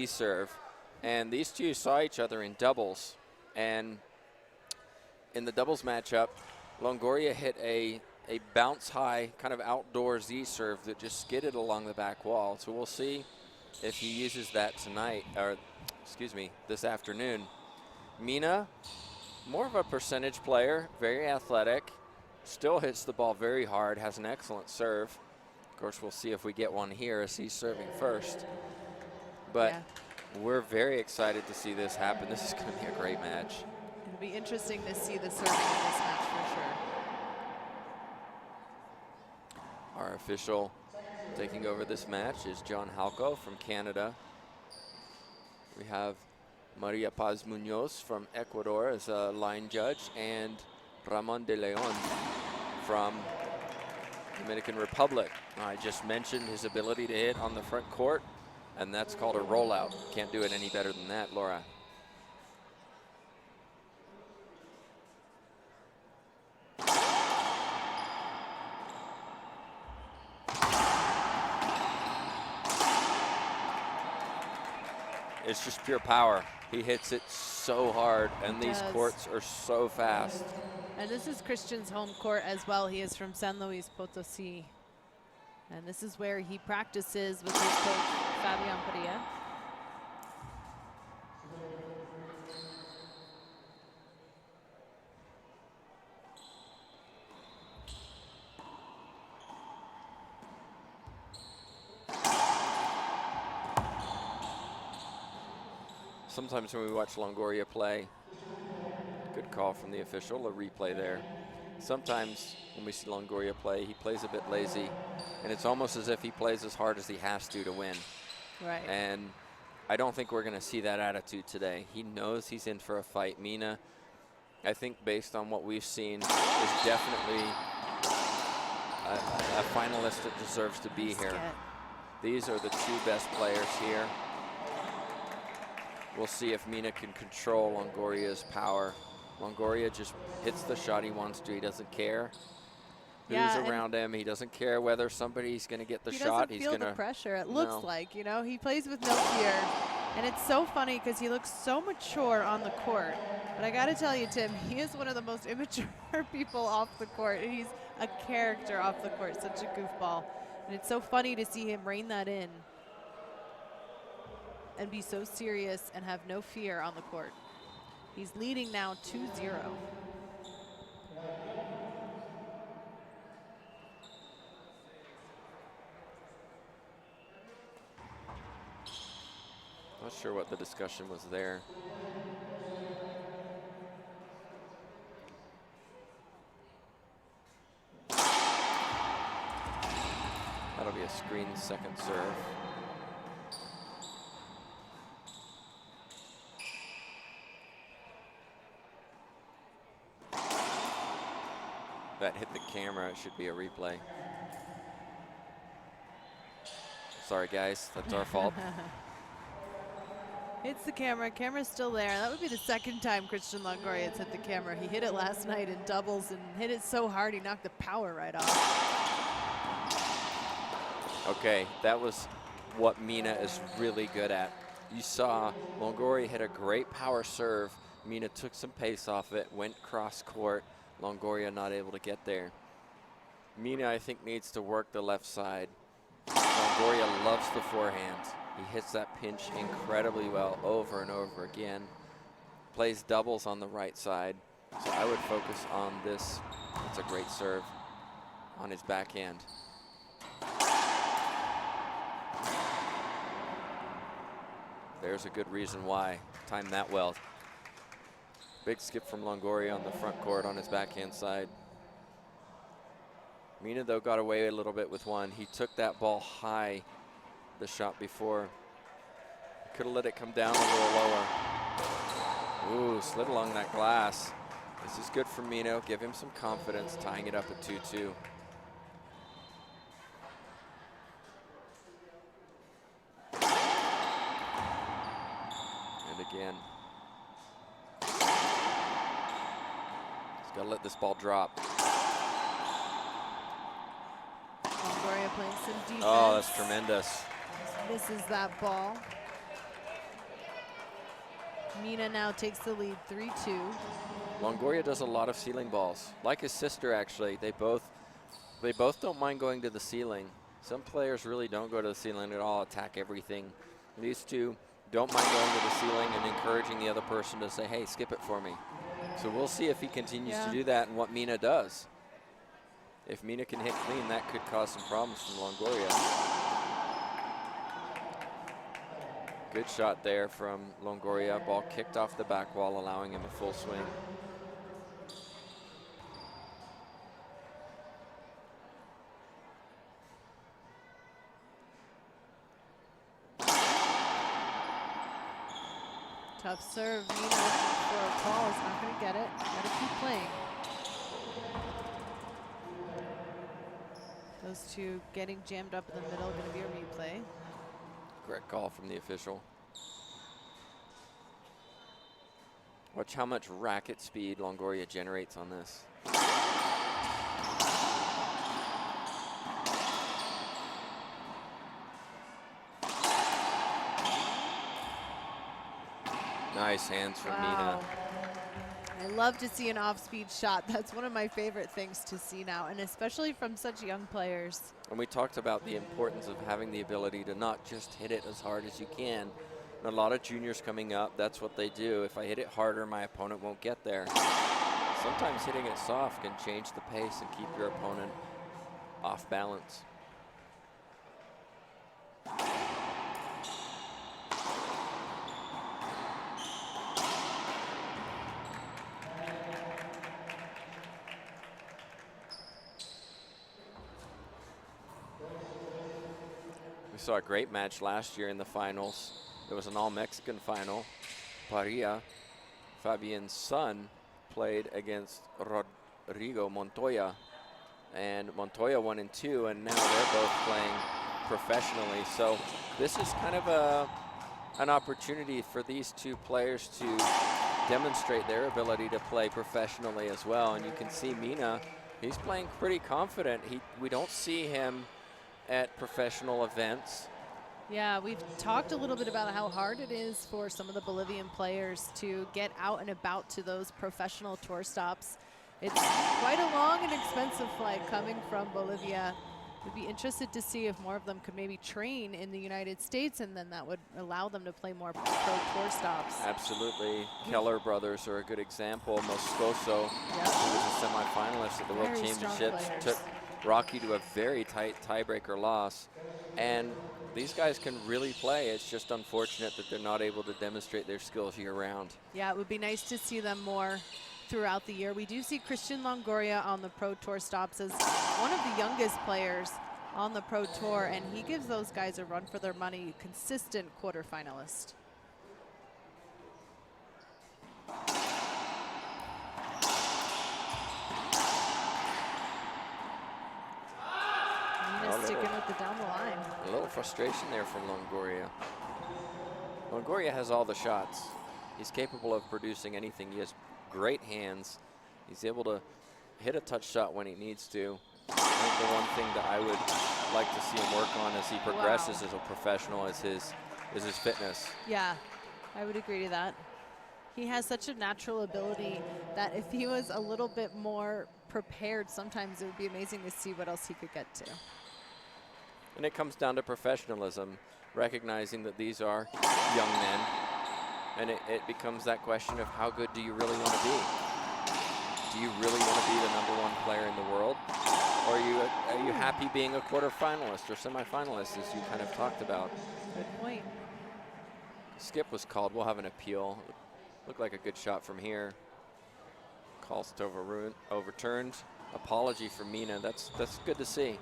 serve, and these two saw each other in doubles, and in the doubles matchup, Longoria hit a bounce high kind of outdoor Z serve that just skidded along the back wall. So we'll see if he uses that tonight, or excuse me, this afternoon. Mina, more of a percentage player, very athletic, still hits the ball very hard, has an excellent serve. Of course, we'll see if we get one here as he's serving first. But we're very excited to see this happen. This is going to be a great match. It'll be interesting to see the serving in this match for sure. Our official taking over this match is John Halco from Canada. We have Maria Paz Munoz from Ecuador as a line judge, and Ramon de Leon from Dominican Republic. I just mentioned his ability to hit on the front court, and that's called a rollout. Can't do it any better than that, Laura. It's just pure power. He hits it so hard, and these courts are so fast. And this is Christian's home court as well. He is from San Luis Potosí. And this is where he practices with his coach, Fabian Padilla. Sometimes when we watch Longoria play, good call from the official, a replay there. Sometimes when we see Longoria play, he plays a bit lazy, and it's almost as if he plays as hard as he has to win. Right. And I don't think we're going to see that attitude today. He knows he's in for a fight. Mina, I think based on what we've seen, is definitely a finalist that deserves to be here. These are the two best players here. We'll see if Mina can control Longoria's power. Longoria just hits the shot he wants to. He doesn't care who's around him. He doesn't care whether somebody's going to get the shot. He's going to feel the pressure. It looks like, you know, he plays with no fear. And it's so funny because he looks so mature on the court. But I got to tell you, Tim, he is one of the most immature people off the court. And he's a character off the court, such a goofball. And it's so funny to see him rein that in and be so serious and have no fear on the court. He's leading now 2-0. Not sure what the discussion was there. That'll be a screen second serve. That hit the camera, it should be a replay. Sorry guys, that's our fault. Hits the camera, camera's still there. That would be the second time Christian Longoria has hit the camera. He hit it last night in doubles and hit it so hard he knocked the power right off. Okay, that was what Mina is really good at. You saw Longoria hit a great power serve. Mina took some pace off it, went cross court. Longoria not able to get there. Mina, I think, needs to work the left side. Longoria loves the forehand. He hits that pinch incredibly well over and over again. Plays doubles on the right side. So I would focus on this. It's a great serve on his backhand. There's a good reason why. Timed that well. Big skip from Longoria on the front court on his backhand side. Mina, though, got away a little bit with one. He took that ball high the shot before. Could have let it come down a little lower. Ooh, slid along that glass. This is good for Mina. Give him some confidence, tying it up at 2-2. And again. Gotta let this ball drop. Longoria playing some defense. Oh, that's tremendous. Misses that ball. Mina now takes the lead 3-2. Longoria does a lot of ceiling balls. Like his sister, actually. They both don't mind going to the ceiling. Some players really don't go to the ceiling at all, attack everything. These two don't mind going to the ceiling and encouraging the other person to say, hey, skip it for me. So we'll see if he continues to do that and what Mina does. If Mina can hit clean, that could cause some problems from Longoria. Good shot there from Longoria. Ball kicked off the back wall, allowing him a full swing. Tough serve. Mina for a call is not going to get it. Got to keep playing. Those two getting jammed up in the middle, going to be a replay. Correct call from the official. Watch how much racket speed Longoria generates on this. Nice hands from Mina. I love to see an off-speed shot. That's one of my favorite things to see now, and especially from such young players. And we talked about the importance of having the ability to not just hit it as hard as you can. And a lot of juniors coming up, that's what they do. If I hit it harder, my opponent won't get there. Sometimes hitting it soft can change the pace and keep your opponent off balance. We saw a great match last year in the finals. It was an all-Mexican final. Parilla, Fabian's son, played against Rodrigo Montoya. And Montoya won in 2, and now they're both playing professionally. So this is kind of an opportunity for these two players to demonstrate their ability to play professionally as well. And you can see Mina, he's playing pretty confident. We don't see him at professional events. Yeah, we've talked a little bit about how hard it is for some of the Bolivian players to get out and about to those professional tour stops. It's quite a long and expensive flight coming from Bolivia. We'd be interested to see if more of them could maybe train in the United States, and then that would allow them to play more pro tour stops. Absolutely. Keller brothers are a good example. Moscoso, who was a semifinalist at the World Championships, took Rocky to a very tight tiebreaker loss. And these guys can really play. It's just unfortunate that they're not able to demonstrate their skills year-round. Yeah, it would be nice to see them more throughout the year. We do see Christian Longoria on the Pro Tour stops as one of the youngest players on the Pro Tour, and he gives those guys a run for their money, consistent quarterfinalist. Sticking with the down the line. A little frustration there from Longoria. Longoria has all the shots. He's capable of producing anything. He has great hands. He's able to hit a touch shot when he needs to. I think the one thing that I would like to see him work on as he progresses as a professional is his fitness. Yeah, I would agree to that. He has such a natural ability that if he was a little bit more prepared, sometimes it would be amazing to see what else he could get to. And it comes down to professionalism, recognizing that these are young men. And it becomes that question of how good do you really want to be? Do you really want to be the #1 player in the world? Or are you happy being a quarterfinalist or semifinalist, as you kind of talked about? Good point. Skip was called. We'll have an appeal. Looked like a good shot from here. Calls it overturned. Apology for Mina. That's good to see.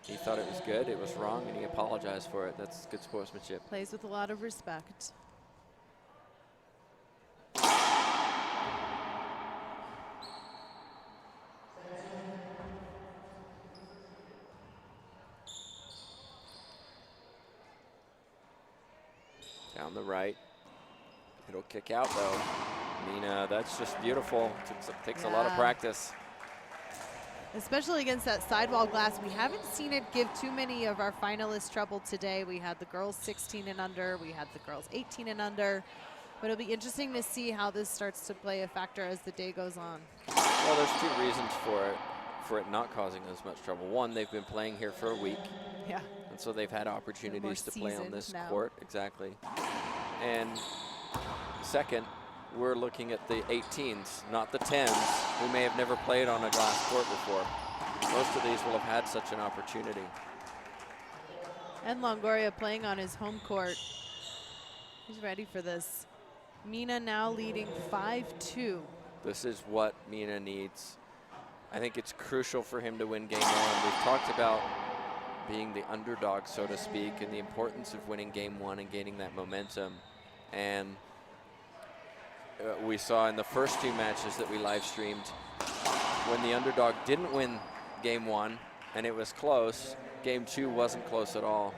He thought it was good, it was wrong, and he apologized for it. That's good sportsmanship. Plays with a lot of respect. Down the right. It'll kick out though. Mina, that's just beautiful. Takes a lot of practice. Especially against that sidewall glass. We haven't seen it give too many of our finalists trouble today. We had the girls 16 and under. We had the girls 18 and under. But it'll be interesting to see how this starts to play a factor as the day goes on. Well, there's two reasons for it not causing as much trouble. One, they've been playing here for a week. Yeah. And so they've had opportunities to play on this court. Exactly. And second, we're looking at the 18s, not the 10s, who may have never played on a glass court before. Most of these will have had such an opportunity. And Longoria playing on his home court. He's ready for this. Mina now leading 5-2. This is what Mina needs. I think it's crucial for him to win game one. We've talked about being the underdog, so to speak, and the importance of winning game one and gaining that momentum. And we saw in the first two matches that we live streamed, when the underdog didn't win game one and it was close, game two wasn't close at all.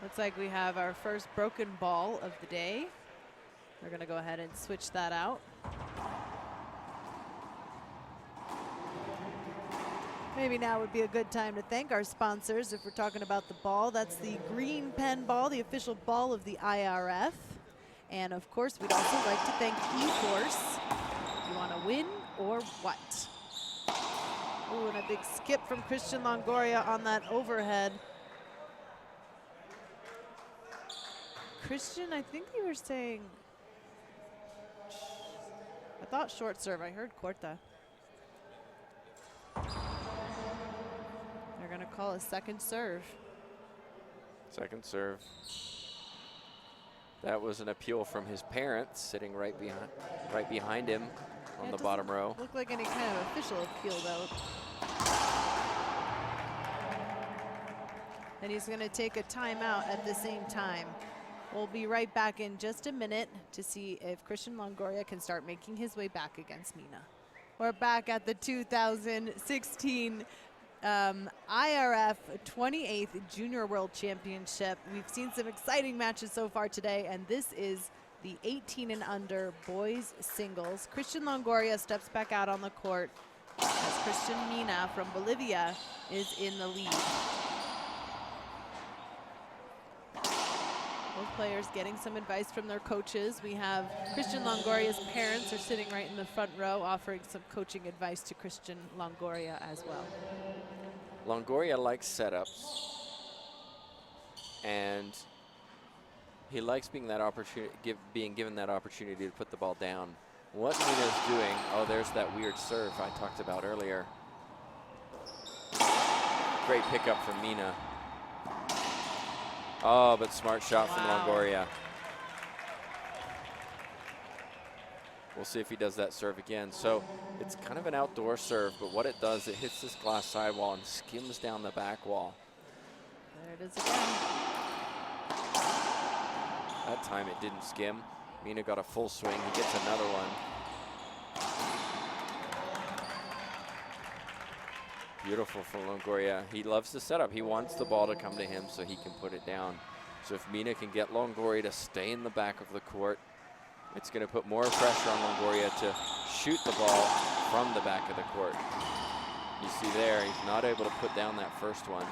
Looks like we have our first broken ball of the day. We're going to go ahead and switch that out. Maybe now would be a good time to thank our sponsors if we're talking about the ball. That's the green pen ball, the official ball of the IRF. And of course, we'd also like to thank eForce. You want to win or what? Ooh, and a big skip from Christian Longoria on that overhead. Christian, I think you were saying, I thought short serve. I heard corta. They're going to call a second serve. Second serve. That was an appeal from his parents, sitting right behind him on the bottom row. Look like any kind of official appeal, though. And he's going to take a timeout at the same time. We'll be right back in just a minute to see if Christian Longoria can start making his way back against Mina. We're back at the 2016 IRF 28th Junior World Championship. We've seen some exciting matches so far today, and this is the 18 and under boys singles. Christian Longoria steps back out on the court as Christian Mina from Bolivia is in the lead. Both players getting some advice from their coaches. We have Christian Longoria's parents are sitting right in the front row offering some coaching advice to Christian Longoria as well. Longoria likes setups, and he likes being given that opportunity to put the ball down. What Mina's doing, oh, there's that weird serve I talked about earlier. Great pickup from Mina. Oh, but smart shot from Longoria. We'll see if he does that serve again. So it's kind of an outdoor serve, but what it does, it hits this glass sidewall and skims down the back wall. There it is again. That time it didn't skim. Mina got a full swing. He gets another one. Beautiful from Longoria. He loves the setup. He wants the ball to come to him so he can put it down. So if Mina can get Longoria to stay in the back of the court, it's going to put more pressure on Longoria to shoot the ball from the back of the court. You see there, he's not able to put down that first one.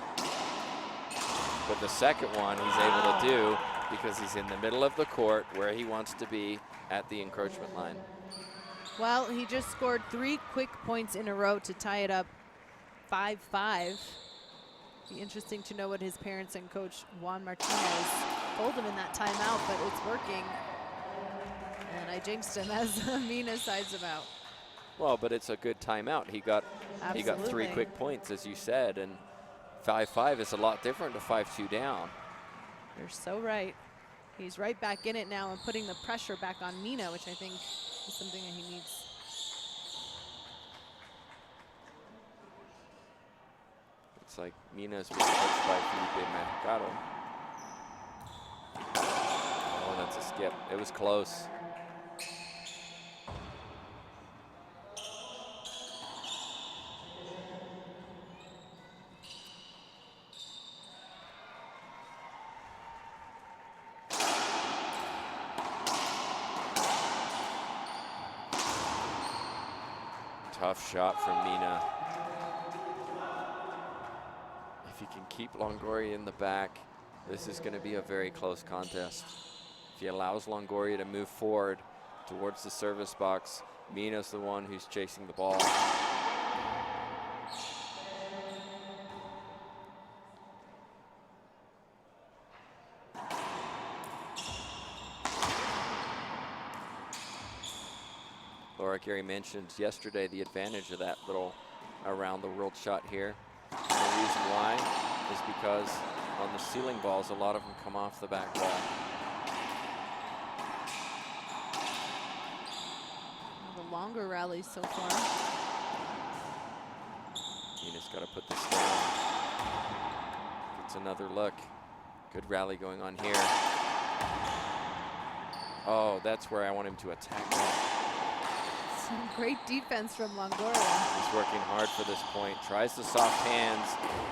But the second one he's able to do because he's in the middle of the court where he wants to be at the encroachment line. Well, he just scored 3 quick points in a row to tie it up 5-5. Be interesting to know what his parents and coach Juan Martinez told him in that timeout, but it's working. And I jinxed him as Mina sides him out. Well, but it's a good timeout. He got 3 quick points, as you said, and 5-5 is a lot different to 5-2 down. You're so right. He's right back in it now and putting the pressure back on Mina, which I think is something that he needs. It's like Mina's being coached by Felipe Mercado. Oh, that's a skip. It was close. Tough shot from Mina. If he can keep Longoria in the back, this is going to be a very close contest. She allows Longoria to move forward towards the service box. Mina's the one who's chasing the ball. Laura Gary mentioned yesterday the advantage of that little around the world shot here. And the reason why is because on the ceiling balls, a lot of them come off the back wall. The longer rallies so far. Mina's got to put this down. Gets another look. Good rally going on here. Oh, that's where I want him to attack that. Some great defense from Longoria. He's working hard for this point. Tries the soft hands.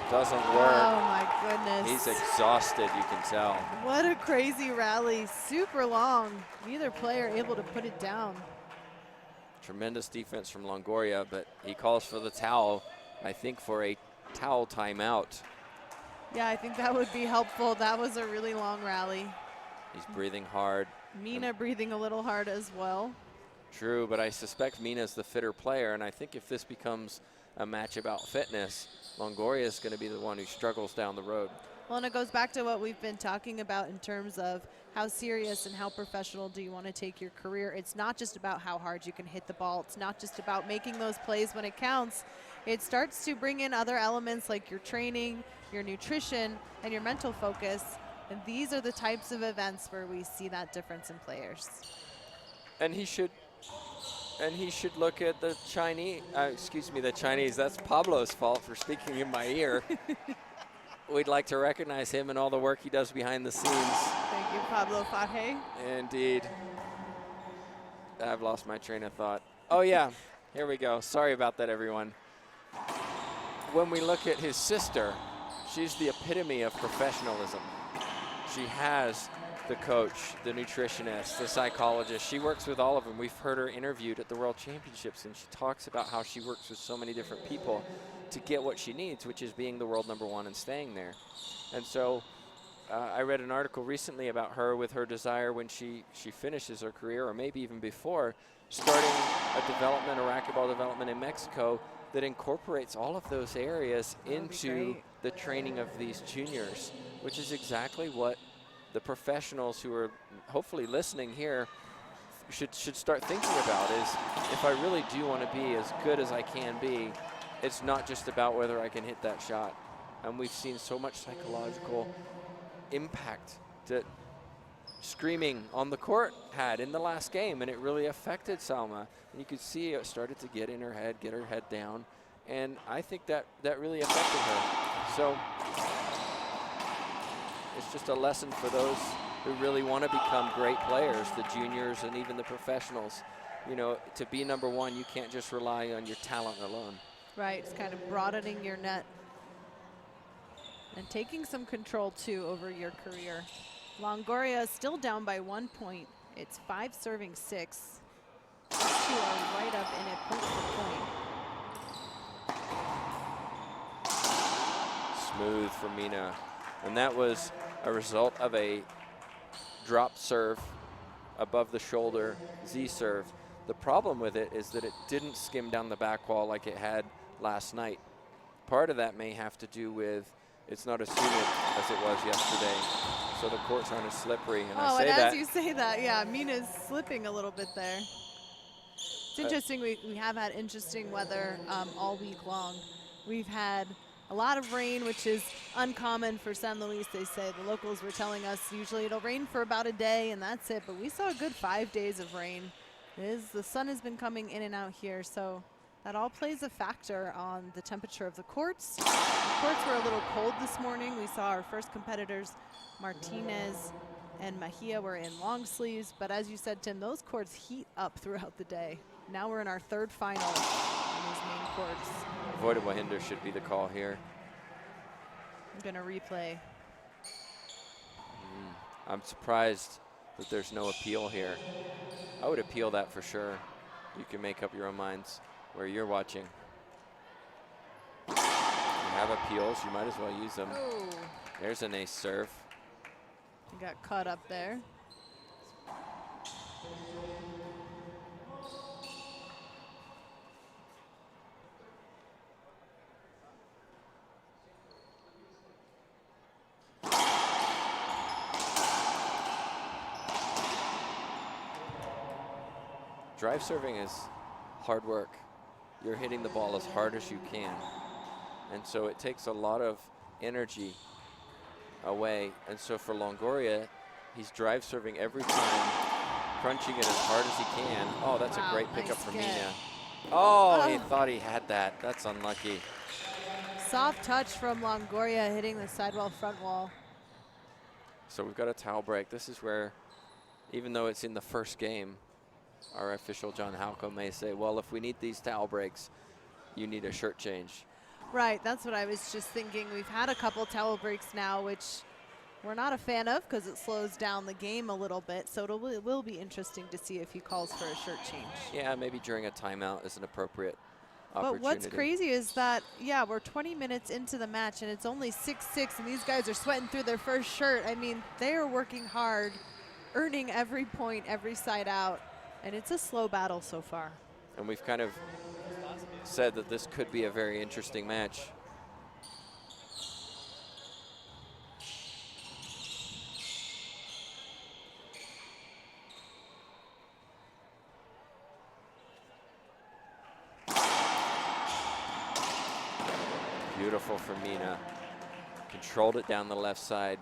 Doesn't work. Oh, my goodness. He's exhausted, you can tell. What a crazy rally. Super long. Neither player able to put it down. Tremendous defense from Longoria, but he calls for the towel, I think, for a towel timeout. Yeah, I think that would be helpful. That was a really long rally. He's breathing hard. Mina breathing a little hard as well. True, but I suspect Mina's the fitter player, and I think if this becomes a match about fitness, Longoria is going to be the one who struggles down the road. Well, and it goes back to what we've been talking about in terms of how serious and how professional do you want to take your career. It's not just about how hard you can hit the ball. It's not just about making those plays when it counts. It starts to bring in other elements like your training, your nutrition, and your mental focus. And these are the types of events where we see that difference in players. And he should look at the Chinese, the Chinese. That's Pablo's fault for speaking in my ear. We'd like to recognize him and all the work he does behind the scenes. Thank you, Pablo Faje. Indeed. I've lost my train of thought. Oh yeah, here we go. Sorry about that, everyone. When we look at his sister, she's the epitome of professionalism. She has the coach, the nutritionist, the psychologist. She works with all of them. We've heard her interviewed at the World Championships, and she talks about how she works with so many different people to get what she needs, which is being the world #1 and staying there. And so I read an article recently about her with her desire when she finishes her career, or maybe even before, starting a racquetball development in Mexico that incorporates all of those areas into the training of these juniors, which is exactly what the professionals who are hopefully listening here should start thinking about. Is if I really do want to be as good as I can be, it's not just about whether I can hit that shot. And we've seen so much psychological impact that screaming on the court had in the last game, and it really affected Salma. And you could see it started to get in her head, get her head down, and I think that really affected her. So it's just a lesson for those who really want to become great players, the juniors and even the professionals. You know, to be #1, you can't just rely on your talent alone. Right, it's kind of broadening your net and taking some control too over your career. Longoria is still down by 1 point. It's 5 serving 6. These two are right up in it point for point. Smooth for Mina. And that was a result of a drop serve above the shoulder Z serve. The problem with it is that it didn't skim down the back wall like it had last night. Part of that may have to do with it's not as humid as it was yesterday, so the courts aren't as slippery. And I say and that. as you say that, yeah, Mina's slipping a little bit there. It's interesting, we have had interesting weather all week long. We've had a lot of rain, which is uncommon for San Luis, they say. The locals were telling us usually it'll rain for about a day and that's it, but we saw a good 5 days of rain. The sun has been coming in and out here, so that all plays a factor on the temperature of the courts. The courts were a little cold this morning. We saw our first competitors, Martinez and Mejia, were in long sleeves, but as you said, Tim, those courts heat up throughout the day. Now we're in our 3rd final on these main courts. Avoidable hinder should be the call here. I'm gonna replay. I'm surprised that there's no appeal here. I would appeal that for sure. You can make up your own minds where you're watching. You have appeals, you might as well use them. Oh. There's an ace serve. He got caught up there. drive serving is hard work. You're hitting the ball as hard as you can. And so it takes a lot of energy away. And so for Longoria, he's drive serving every time, crunching it as hard as he can. Oh, that's a great pickup from Mina. Oh, he thought he had that. That's unlucky. Soft touch from Longoria hitting the sidewall front wall. So we've got a towel break. This is where, even though it's in the first game, our official John Halco may say, well, if we need these towel breaks, you need a shirt change. Right, that's what I was just thinking. We've had a couple towel breaks now, which we're not a fan of because it slows down the game a little bit. So it will be interesting to see if he calls for a shirt change. Yeah, maybe during a timeout is an appropriate opportunity. But what's crazy is that, yeah, we're 20 minutes into the match and it's only 6-6 and these guys are sweating through their first shirt. I mean, they are working hard, earning every point, every side out, and it's a slow battle so far. And we've kind of said that this could be a very interesting match. Beautiful from Mina. Controlled it down the left side.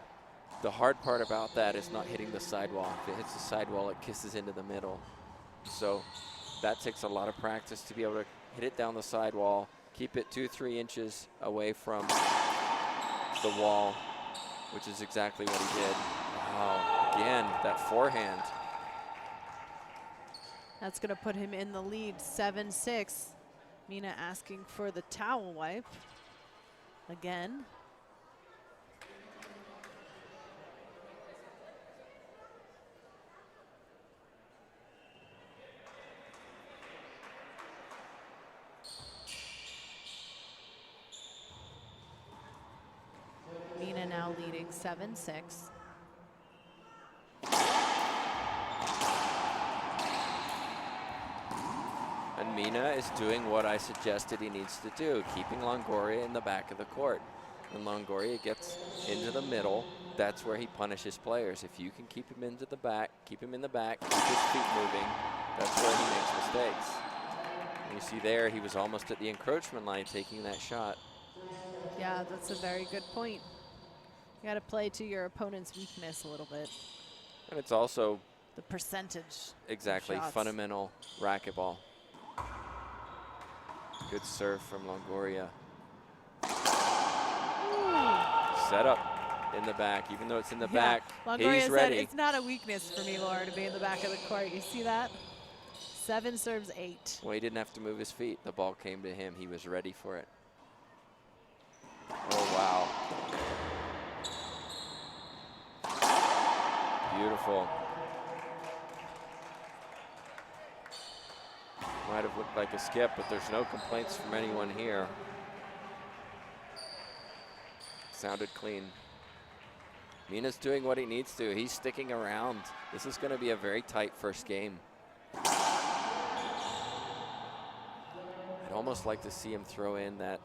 The hard part about that is not hitting the sidewall. If it hits the sidewall, it kisses into the middle. So that takes a lot of practice to be able to hit it down the sidewall, keep it 2-3 inches away from the wall, which is exactly what he did. Wow, again, that forehand. That's going to put him in the lead, 7-6. Mina asking for the towel wipe again. Mina now leading 7-6. And Mina is doing what I suggested he needs to do, keeping Longoria in the back of the court. When Longoria gets into the middle, that's where he punishes players. If you can keep him into the back, keep him in the back, keep his feet moving, that's where he makes mistakes. And you see there, he was almost at the encroachment line taking that shot. Yeah, that's a very good point. You got to play to your opponent's weakness a little bit. And it's also the percentage. Exactly, fundamental racquetball. Good serve from Longoria. Set up in the back, even though it's in the back, Longoria he's ready. said, it's not a weakness for me, Laura, to be in the back of the court. You see that? 7 serves 8. Well, he didn't have to move his feet. The ball came to him. He was ready for it. Oh, wow. Beautiful. Might have looked like a skip, but there's no complaints from anyone here. Sounded clean. Mina's doing what he needs to. He's sticking around. This is going to be a very tight first game. I'd almost like to see him throw in that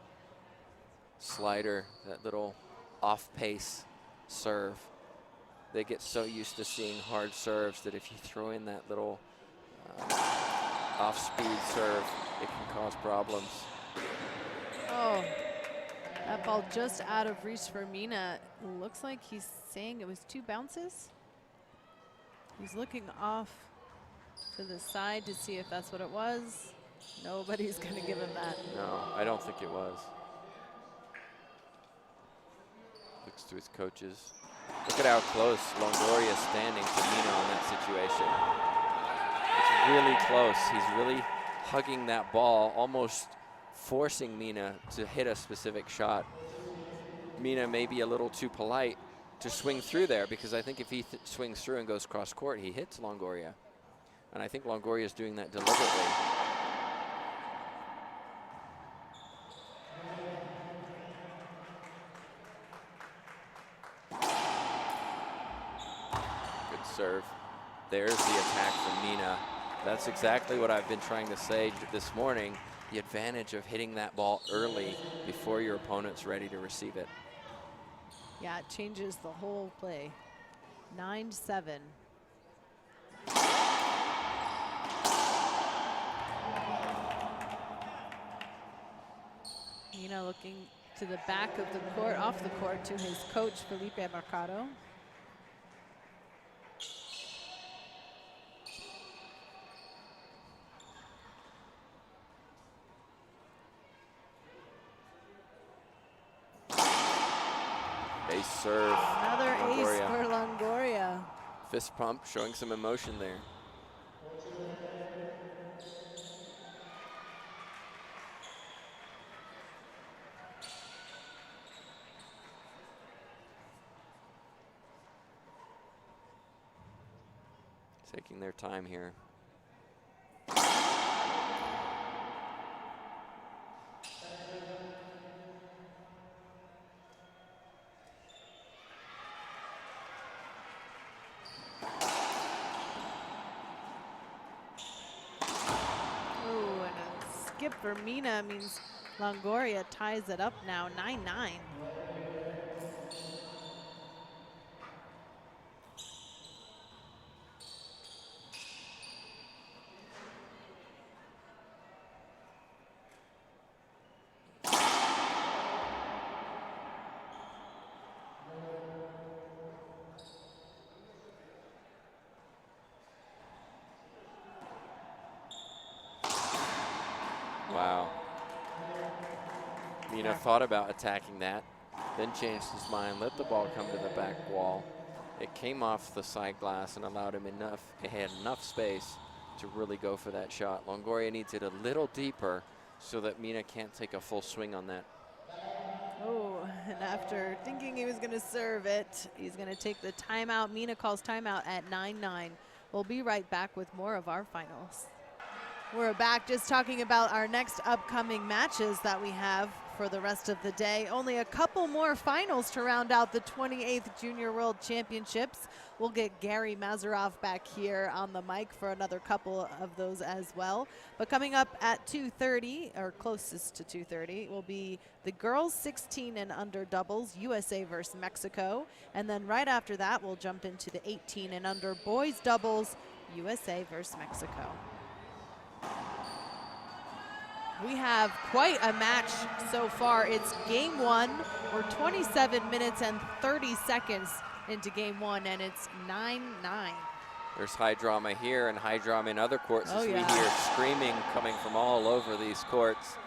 slider, that little off-pace serve. They get so used to seeing hard serves that if you throw in that little off-speed serve, it can cause problems. Oh, that ball just out of reach for Mina. Looks like he's saying it was 2 bounces. He's looking off to the side to see if that's what it was. Nobody's going to give him that. No, I don't think it was. Looks to his coaches. Look at how close Longoria is standing to Mina on that situation. It's really close. He's really hugging that ball, almost forcing Mina to hit a specific shot. Mina may be a little too polite to swing through there, because I think if he swings through and goes cross court, he hits Longoria. And I think Longoria is doing that deliberately. Serve. There's the attack from Mina. That's exactly what I've been trying to say this morning. The advantage of hitting that ball early before your opponent's ready to receive it. Yeah, it changes the whole play. 9-7. Mina looking to the back of the court, off the court, to his coach, Felipe Mercado. Ace serve. Another ace Longoria. for Longoria. Fist pump, showing some emotion there. Taking their time here. Skip for Mina means Longoria ties it up now, 9-9. Wow. Mina thought about attacking that, then changed his mind, let the ball come to the back wall. It came off the side glass and allowed him enough, it had enough space to really go for that shot. Longoria needs it a little deeper so that Mina can't take a full swing on that. Oh, and after thinking he was going to serve it, he's going to take the timeout. Mina calls timeout at 9-9. We'll be right back with more of our finals. We're back just talking about our next upcoming matches that we have for the rest of the day. Only a couple more finals to round out the 28th Junior World Championships. We'll get Gary Mazarov back here on the mic for another couple of those as well. But coming up at 2:30, or closest to 2:30, will be the girls 16 and under doubles, USA versus Mexico. And then right after that, we'll jump into the 18 and under boys doubles, USA versus Mexico. We have quite a match so far. It's game one. We're 27 minutes and 30 seconds into game one, and it's 9-9. There's high drama here and high drama in other courts as we hear screaming coming from all over these courts.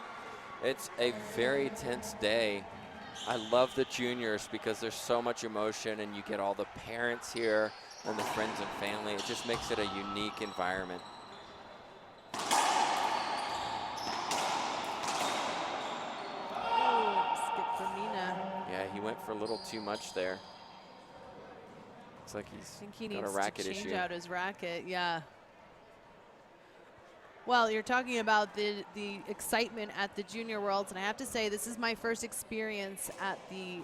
It's a very tense day. I love the juniors because there's so much emotion and you get all the parents here and the friends and family. It just makes it a unique environment. He went for a little too much there. Looks like he's got a racket issue. Change out his racket, yeah. Well, you're talking about the excitement at the Junior Worlds, and I have to say this is my first experience at the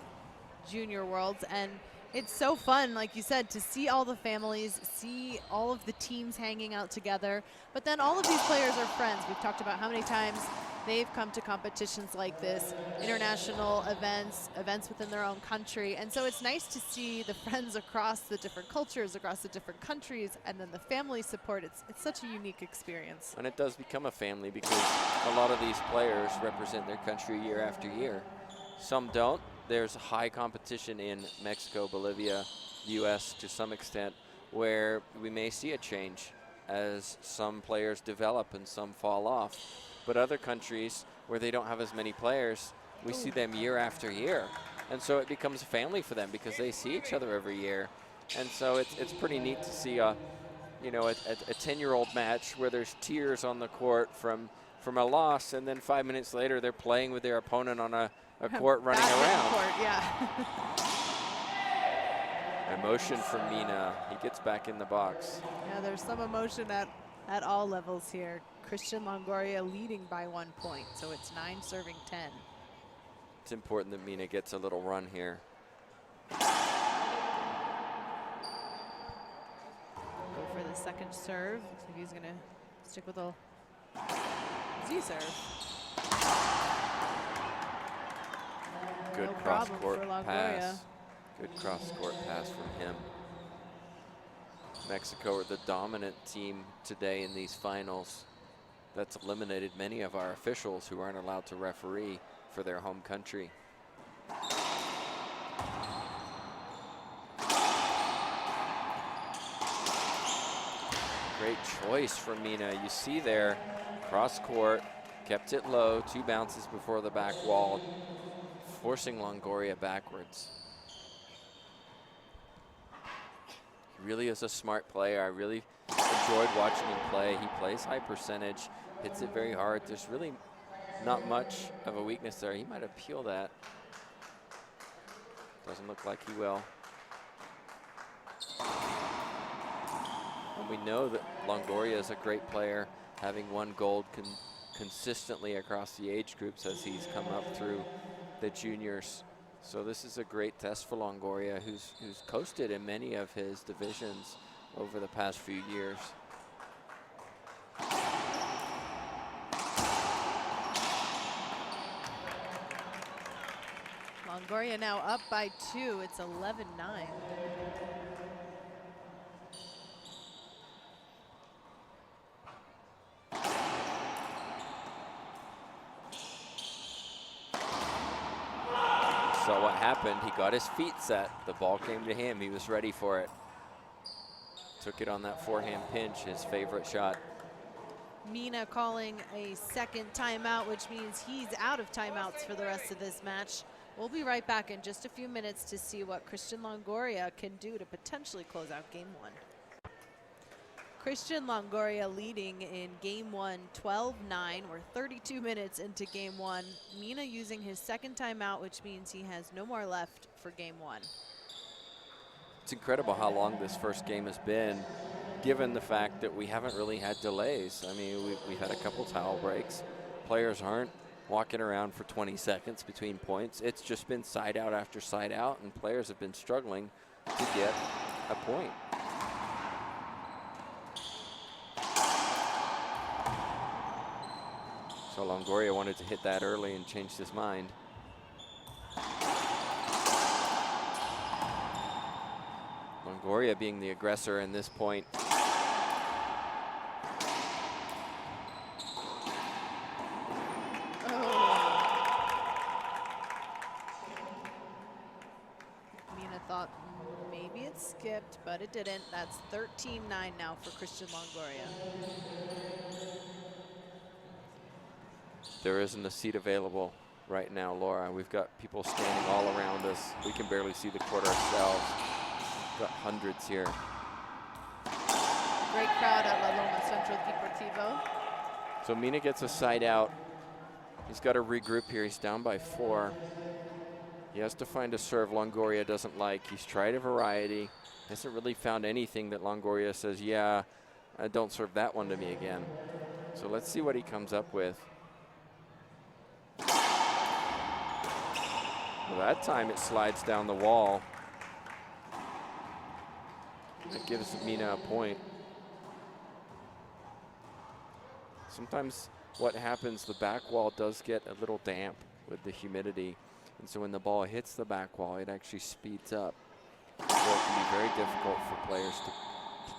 Junior Worlds, and it's so fun, like you said, to see all the families, see all of the teams hanging out together, but then all of these players are friends. We've talked about how many times they've come to competitions like this, international events within their own country. And so it's nice to see the friends across the different cultures, across the different countries, and then the family support. It's such a unique experience. And it does become a family because a lot of these players represent their country year after year. Some don't. There's high competition in Mexico, Bolivia, US to some extent, where we may see a change as some players develop and some fall off. But other countries where they don't have as many players, we see them year after year. And so it becomes a family for them because they see each other every year. And so it's pretty neat to see a 10-year-old match where there's tears on the court from a loss, and then 5 minutes later they're playing with their opponent on a court running around. Court, yeah. Emotion from Mina. He gets back in the box. Yeah, there's some emotion at all levels here. Christian Longoria leading by 1 point, so it's 9-10. It's important that Mina gets a little run here. Go for the second serve. Looks like he's going to stick with a Z serve. Good No cross-court pass. Good cross-court pass from him. Mexico are the dominant team today in these finals. That's eliminated many of our officials who aren't allowed to referee. for their home country. Great choice from Mina. You see there, cross court, kept it low, 2 bounces before the back wall, forcing Longoria backwards. He really is a smart player. I really enjoyed watching him play. He plays high percentage, hits it very hard. There's really not much of a weakness there. He might appeal that. Doesn't look like he will. And we know that Longoria is a great player, having won gold consistently across the age groups as he's come up through the juniors. So this is a great test for Longoria, who's coasted in many of his divisions over the past few years. Longoria now up by 2. It's 11-9. So what happened, he got his feet set. The ball came to him. He was ready for it. Took it on that forehand pinch, his favorite shot. Mina calling a second timeout, which means he's out of timeouts for the rest of this match. We'll be right back in just a few minutes to see what Christian Longoria can do to potentially close out game 1. Christian Longoria leading in game 1, 12-9. We're 32 minutes into game 1. Mina using his second timeout, which means he has no more left for game 1. It's incredible how long this first game has been, given the fact that we haven't really had delays. I mean, we've had a couple towel breaks. Players aren't walking around for 20 seconds between points. It's just been side out after side out, and players have been struggling to get a point. So Longoria wanted to hit that early and changed his mind. Longoria being the aggressor in this point. Mina thought maybe it skipped, but it didn't. That's 13-9 now for Christian Longoria. There isn't a seat available right now, Laura. We've got people standing all around us. We can barely see the court ourselves. We've got hundreds here. Great crowd at La Loma Central Deportivo. So Mina gets a side out. He's got to regroup here. He's down by 4. He has to find a serve Longoria doesn't like. He's tried a variety. Hasn't really found anything that Longoria says, yeah, don't serve that one to me again. So let's see what he comes up with. Well, that time it slides down the wall. That gives Mina a point. Sometimes what happens, the back wall does get a little damp with the humidity. And so when the ball hits the back wall, it actually speeds up. So it can be very difficult for players to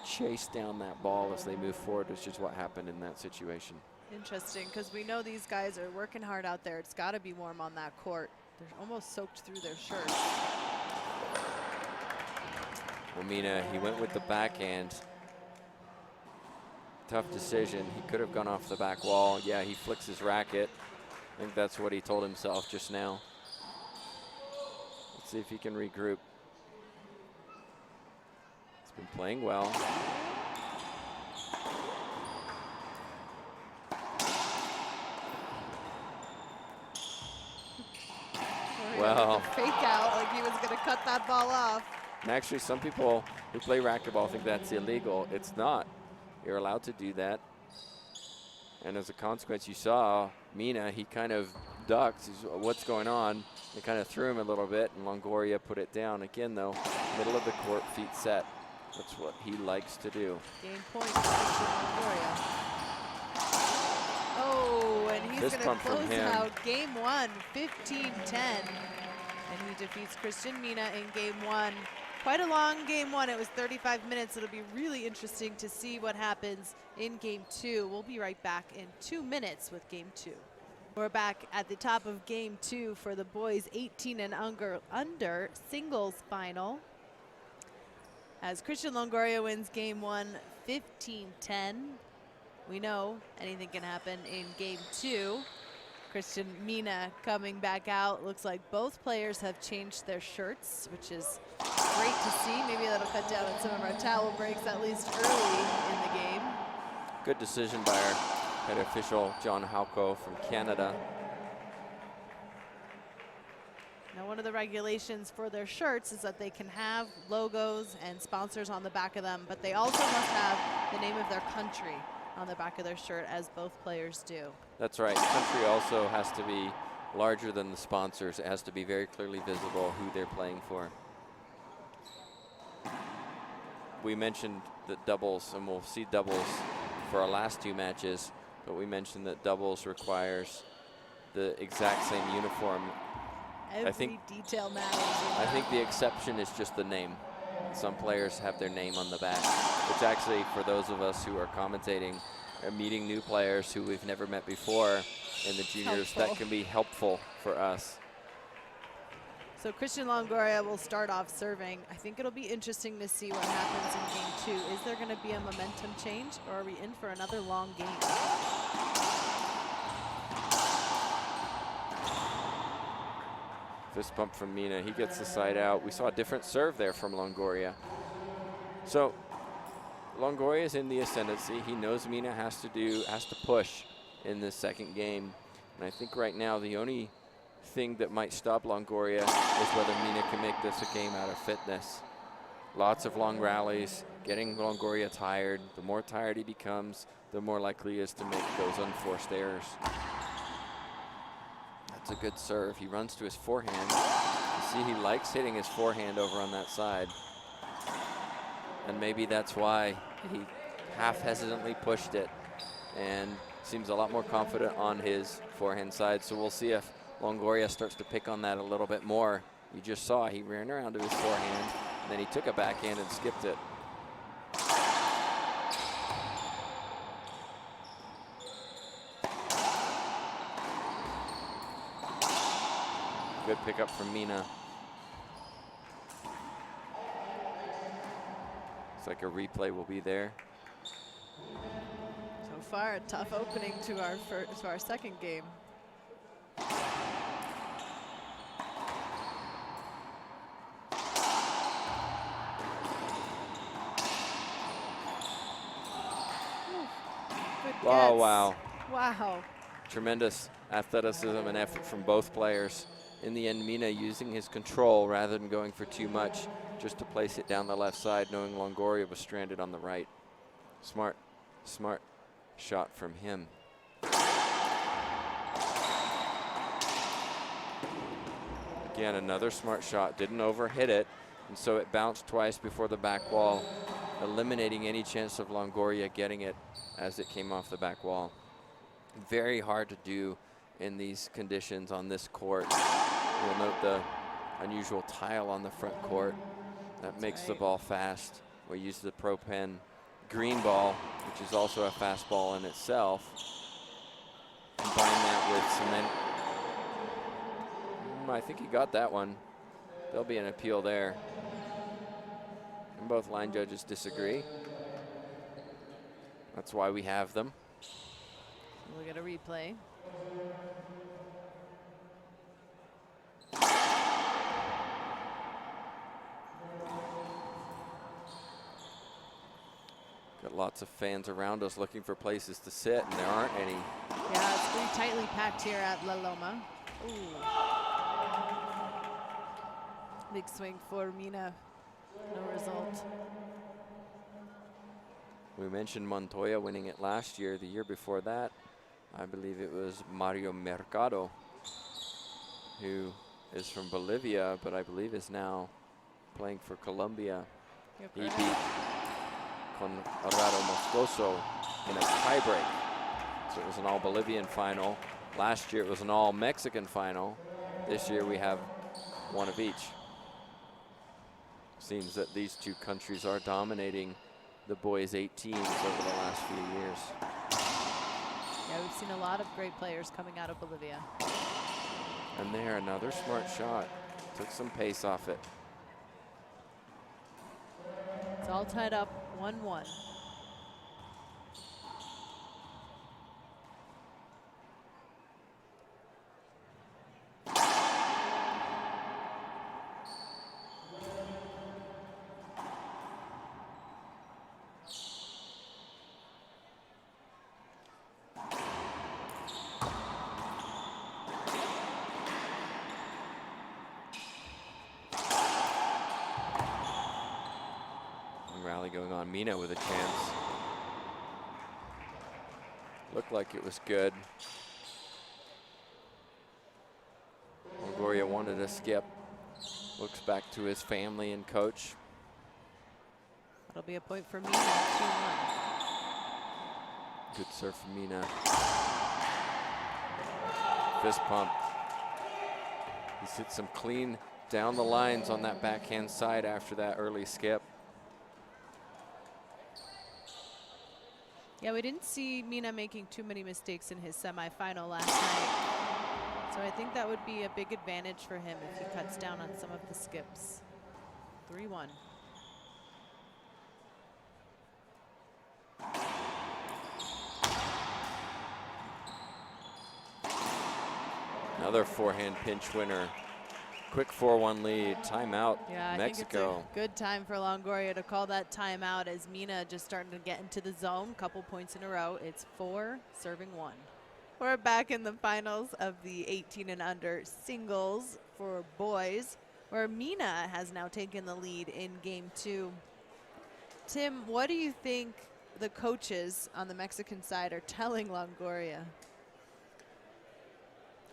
chase down that ball as they move forward, which is what happened in that situation. Interesting, because we know these guys are working hard out there. It's got to be warm on that court. They're almost soaked through their shirts. Well, Mina, he went with the backhand. Tough decision. He could have gone off the back wall. Yeah, he flicks his racket. I think that's what he told himself just now. Let's see if he can regroup. He's been playing well. Well, fake out like he was going to cut that ball off. And actually, some people who play racquetball think that's illegal. It's not. You're allowed to do that. And as a consequence, you saw Mina, he kind of ducked. He's, what's going on? They kind of threw him a little bit, and Longoria put it down. Again, though, middle of the court, feet set. That's what he likes to do. Game point for Longoria. Oh, and he's going to close out game 1, 15-10. And he defeats Christian Mina in game 1. Quite a long game 1. It was 35 minutes. It'll be really interesting to see what happens in game 2. We'll be right back in 2 minutes with game 2. We're back at the top of game 2 for the boys 18 and under singles final. As Christian Longoria wins game 1, 15-10. We know anything can happen in game 2. Christian, Mina coming back out. Looks like both players have changed their shirts, which is great to see. Maybe that'll cut down on some of our towel breaks, at least early in the game. Good decision by our head official, John Hauko from Canada. Now, one of the regulations for their shirts is that they can have logos and sponsors on the back of them, but they also must have the name of their country on the back of their shirt, as both players do. That's right. The country also has to be larger than the sponsors. It has to be very clearly visible who they're playing for. We mentioned that doubles, and we'll see doubles for our last 2 matches, but we mentioned that doubles requires the exact same uniform. Every detail matters. I think the exception is just the name. Some players have their name on the back, which actually, for those of us who are commentating, are meeting new players who we've never met before in the juniors, that can be helpful for us. So Christian Longoria will start off serving. I think it'll be interesting to see what happens in game 2. Is there going to be a momentum change, or are we in for another long game? Fist pump from Mina. He gets the side out. We saw a different serve there from Longoria. So Longoria is in the ascendancy. He knows Mina has to push in this second game. And I think right now the only thing that might stop Longoria is whether Mina can make this a game out of fitness. Lots of long rallies, getting Longoria tired. The more tired he becomes, the more likely he is to make those unforced errors. That's a good serve. He runs to his forehand. You see, he likes hitting his forehand over on that side. And maybe that's why he half hesitantly pushed it and seems a lot more confident on his forehand side. So we'll see if Longoria starts to pick on that a little bit more. You just saw he ran around to his forehand, and then he took a backhand and skipped it. Good pickup from Mina. Looks like a replay will be there. So far, a tough opening to our second game. Oh, wow. Wow. Tremendous athleticism and effort from both players. In the end, Mina using his control rather than going for too much, just to place it down the left side, knowing Longoria was stranded on the right. Smart, smart shot from him. Again, another smart shot, didn't overhit it, and so it bounced twice before the back wall, eliminating any chance of Longoria getting it as it came off the back wall. Very hard to do in these conditions on this court. You'll note the unusual tile on the front court. That makes the ball fast. We use the Pro Pen green ball, which is also a fast ball in itself. Combine that with cement. I think he got that one. There'll be an appeal there. And both line judges disagree. That's why we have them. We'll get a replay. Got lots of fans around us looking for places to sit, and there aren't any. Yeah, it's pretty tightly packed here at La Loma. Ooh. Big swing for Mina. No result. We mentioned Montoya winning it last year. The year before that, I believe it was Mario Mercado, who is from Bolivia, but I believe is now playing for Colombia. He beat Conrado Moscoso in a tiebreak. So it was an all-Bolivian final. Last year it was an all-Mexican final. This year we have one of each. Seems that these two countries are dominating the boys' 18s over the last few years. Yeah, we've seen a lot of great players coming out of Bolivia. And there, another smart shot. Took some pace off it. It's all tied up 1-1. Rally going on. Mina with a chance. Looked like it was good. Longoria wanted to skip. Looks back to his family and coach. That'll be a point for Mina, 2-1. Good serve from Mina. Fist pump. He's hit some clean down the lines on that backhand side after that early skip. Yeah, we didn't see Mina making too many mistakes in his semifinal last night. So I think that would be a big advantage for him if he cuts down on some of the skips. 3-1. Another forehand pinch winner. Quick 4-1 lead. Timeout, Yeah, I Mexico. think it's a good time for Longoria to call that timeout as Mina just starting to get into the zone. Couple points in a row. It's 4 serving 1. We're back in the finals of the 18 and under singles for boys, where Mina has now taken the lead in game 2. Tim, what do you think the coaches on the Mexican side are telling Longoria?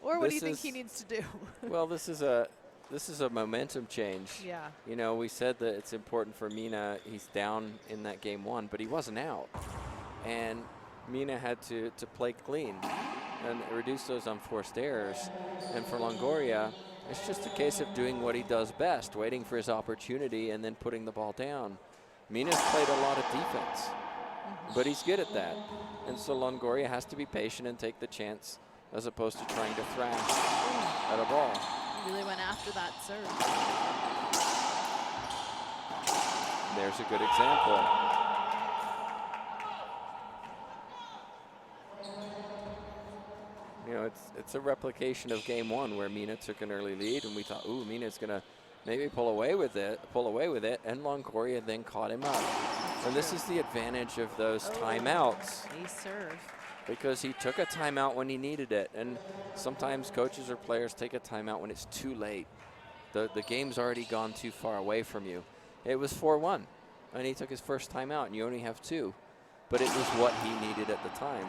Or what do you think he needs to do? Well, this is a momentum change. Yeah. You know, we said that it's important for Mina. He's down in that game 1, but he wasn't out. And Mina had to play clean and reduce those unforced errors. And for Longoria, it's just a case of doing what he does best, waiting for his opportunity and then putting the ball down. Mina's played a lot of defense, but he's good at that. And so Longoria has to be patient and take the chance as opposed to trying to thrash at a ball. He really went after that serve. There's a good example. You know, it's a replication of game 1 where Mina took an early lead and we thought, ooh, Mina's gonna maybe pull away with it, and Longoria then caught him up. And this is the advantage of those timeouts. Ace serve. Because he took a timeout when he needed it. And sometimes coaches or players take a timeout when it's too late. The game's already gone too far away from you. It was 4-1, and he took his first timeout, and you only have 2. But it was what he needed at the time.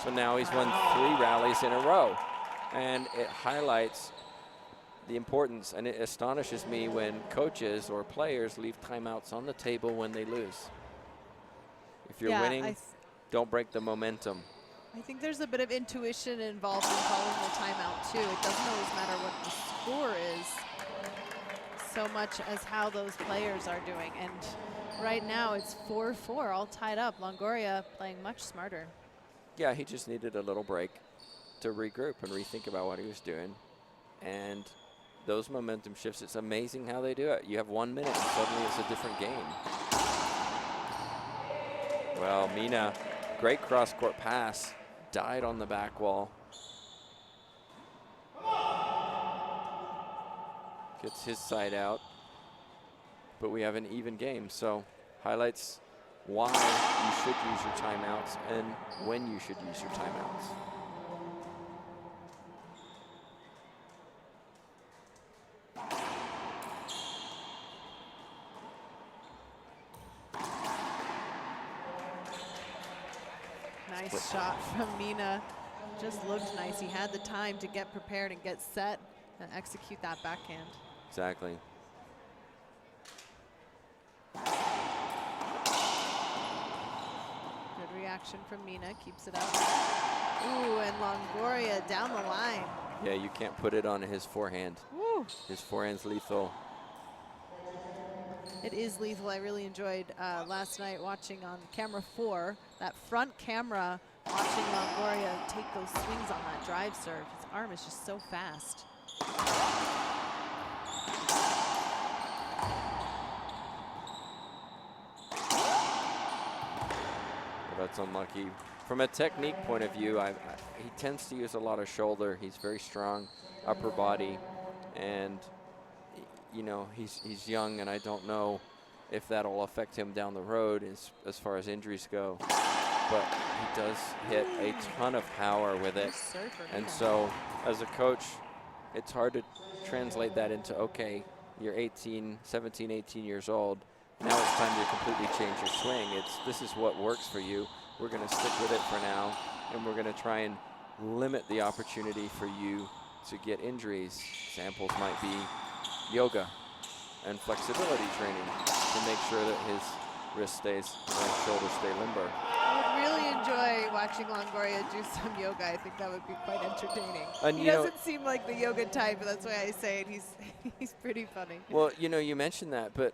So now he's won 3 rallies in a row. And it highlights the importance, and it astonishes me when coaches or players leave timeouts on the table when they lose. If you're winning, don't break the momentum. I think there's a bit of intuition involved in calling the timeout too. It doesn't always matter what the score is, so much as how those players are doing. And right now it's 4-4, all tied up. Longoria playing much smarter. Yeah, he just needed a little break to regroup and rethink about what he was doing. And those momentum shifts, it's amazing how they do it. You have 1 minute and suddenly it's a different game. Well, Mina, great cross-court pass, died on the back wall. Gets his side out, but we have an even game. So highlights why you should use your timeouts and when you should use your timeouts. Nice shot from Mina. Just looked nice. He had the time to get prepared and get set and execute that backhand. Exactly. Good reaction from Mina. Keeps it up. Ooh, and Longoria down the line. Yeah, you can't put it on his forehand. Woo. His forehand's lethal. It is lethal. I really enjoyed last night watching on camera 4, that front camera, watching Longoria take those swings on that drive serve. His arm is just so fast. That's unlucky. From a technique point of view, he tends to use a lot of shoulder. He's very strong, upper body, and you know, he's young, and I don't know if that'll affect him down the road as far as injuries go. But he does hit a ton of power with it. And so as a coach, it's hard to translate that into, okay, you're 17, 18 years old. Now it's time to completely change your swing. This is what works for you. We're going to stick with it for now, and we're going to try and limit the opportunity for you to get injuries. Examples might be yoga and flexibility training to make sure that his wrist stays and shoulders stay limber. I would really enjoy watching Longoria do some yoga. I think that would be quite entertaining. And he doesn't seem like the yoga type, but that's why I say it. He's pretty funny. Well, you know, you mentioned that, but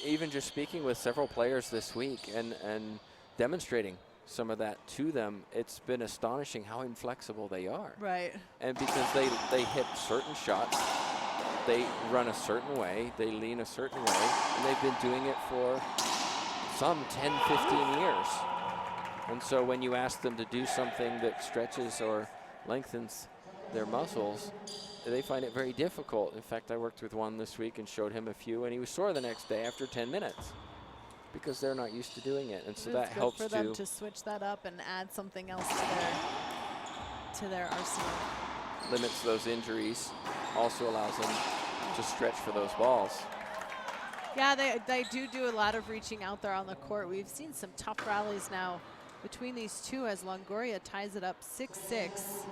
even just speaking with several players this week and demonstrating some of that to them, it's been astonishing how inflexible they are. Right. And because they hit certain shots, they run a certain way, they lean a certain way, and they've been doing it for some 10, 15 years. And so when you ask them to do something that stretches or lengthens their muscles, they find it very difficult. In fact, I worked with one this week and showed him a few, and he was sore the next day after 10 minutes because they're not used to doing it. And so that helps for them to switch that up and add something else to their arsenal. Limits those injuries, also allows them to stretch for those balls. Yeah, they do a lot of reaching out there on the court. We've seen some tough rallies now between these two as Longoria ties it up 6-6.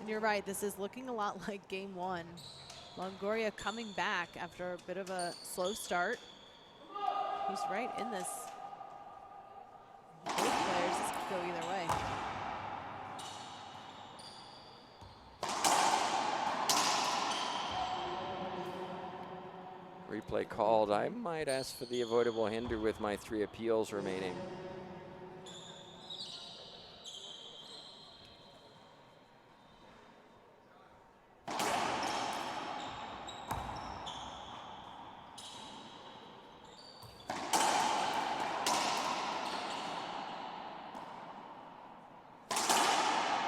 And you're right, this is looking a lot like game 1. Longoria coming back after a bit of a slow start. He's right in this. Both players, this could go either way. Replay called. I might ask for the avoidable hinder with my 3 appeals remaining.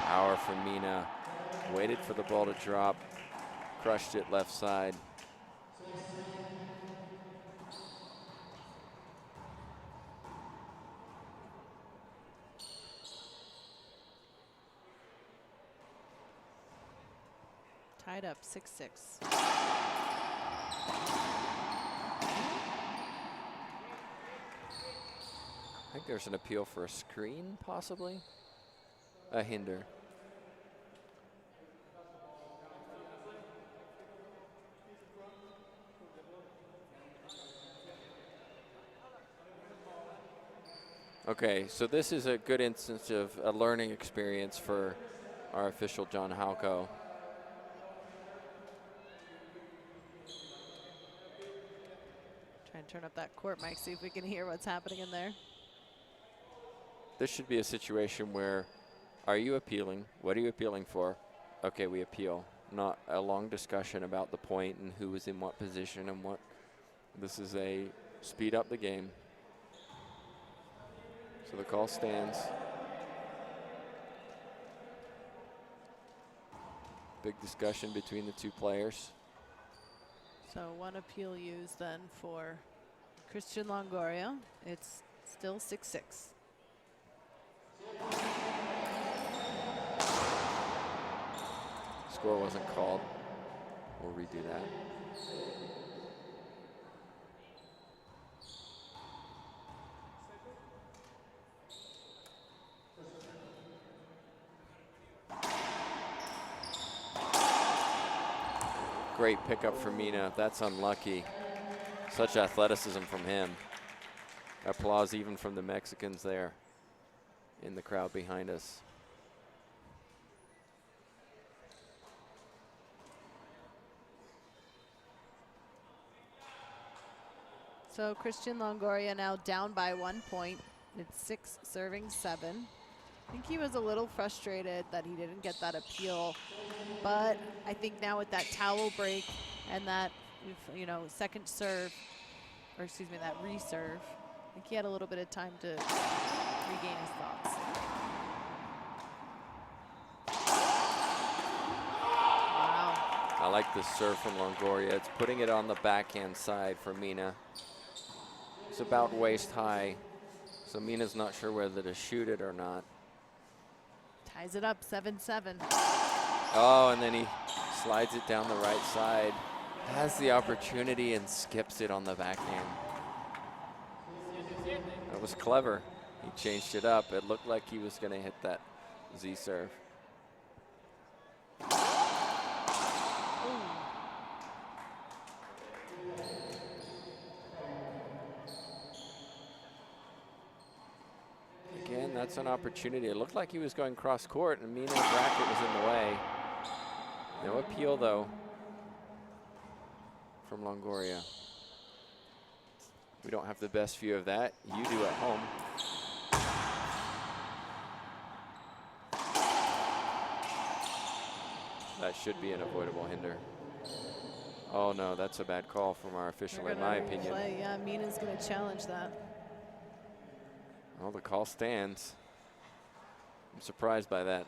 Power from Mina. Waited for the ball to drop. Crushed it left side. Tied up 6-6. I think there's an appeal for a screen, possibly. A hinder. Okay, so this is a good instance of a learning experience for our official, John Halko. Try and turn up that court mic, see if we can hear what's happening in there. This should be a situation where, are you appealing? What are you appealing for? Okay, we appeal. Not a long discussion about the point and who was in what position and what. This is a speed up the game. So the call stands. Big discussion between the two players. So one appeal used then for Christian Longoria. It's still 6-6. Score wasn't called. We'll redo that. Great pickup for Mina. That's unlucky. Such athleticism from him. Applause even from the Mexicans there in the crowd behind us. So Christian Longoria now down by 1 point. It's 6 serving 7. I think he was a little frustrated that he didn't get that appeal, but I think now with that towel break and that, you know, second serve, or excuse me, that reserve, I think he had a little bit of time to regain his thoughts. Wow. I like the serve from Longoria. It's putting it on the backhand side for Mina. It's about waist high, so Mina's not sure whether to shoot it or not. Ties it up 7-7. Oh, and then he slides it down the right side. Has the opportunity and skips it on the backhand. That was clever. He changed it up. It looked like he was going to hit that Z serve. Again, that's an opportunity. It looked like he was going cross court, and Mina's racket was in the way. No appeal, though, from Longoria. We don't have the best view of that. You do at home. That should be an avoidable hinder. Oh no, that's a bad call from our official, in my opinion. Yeah, Mina's going to challenge that. Well, the call stands. I'm surprised by that.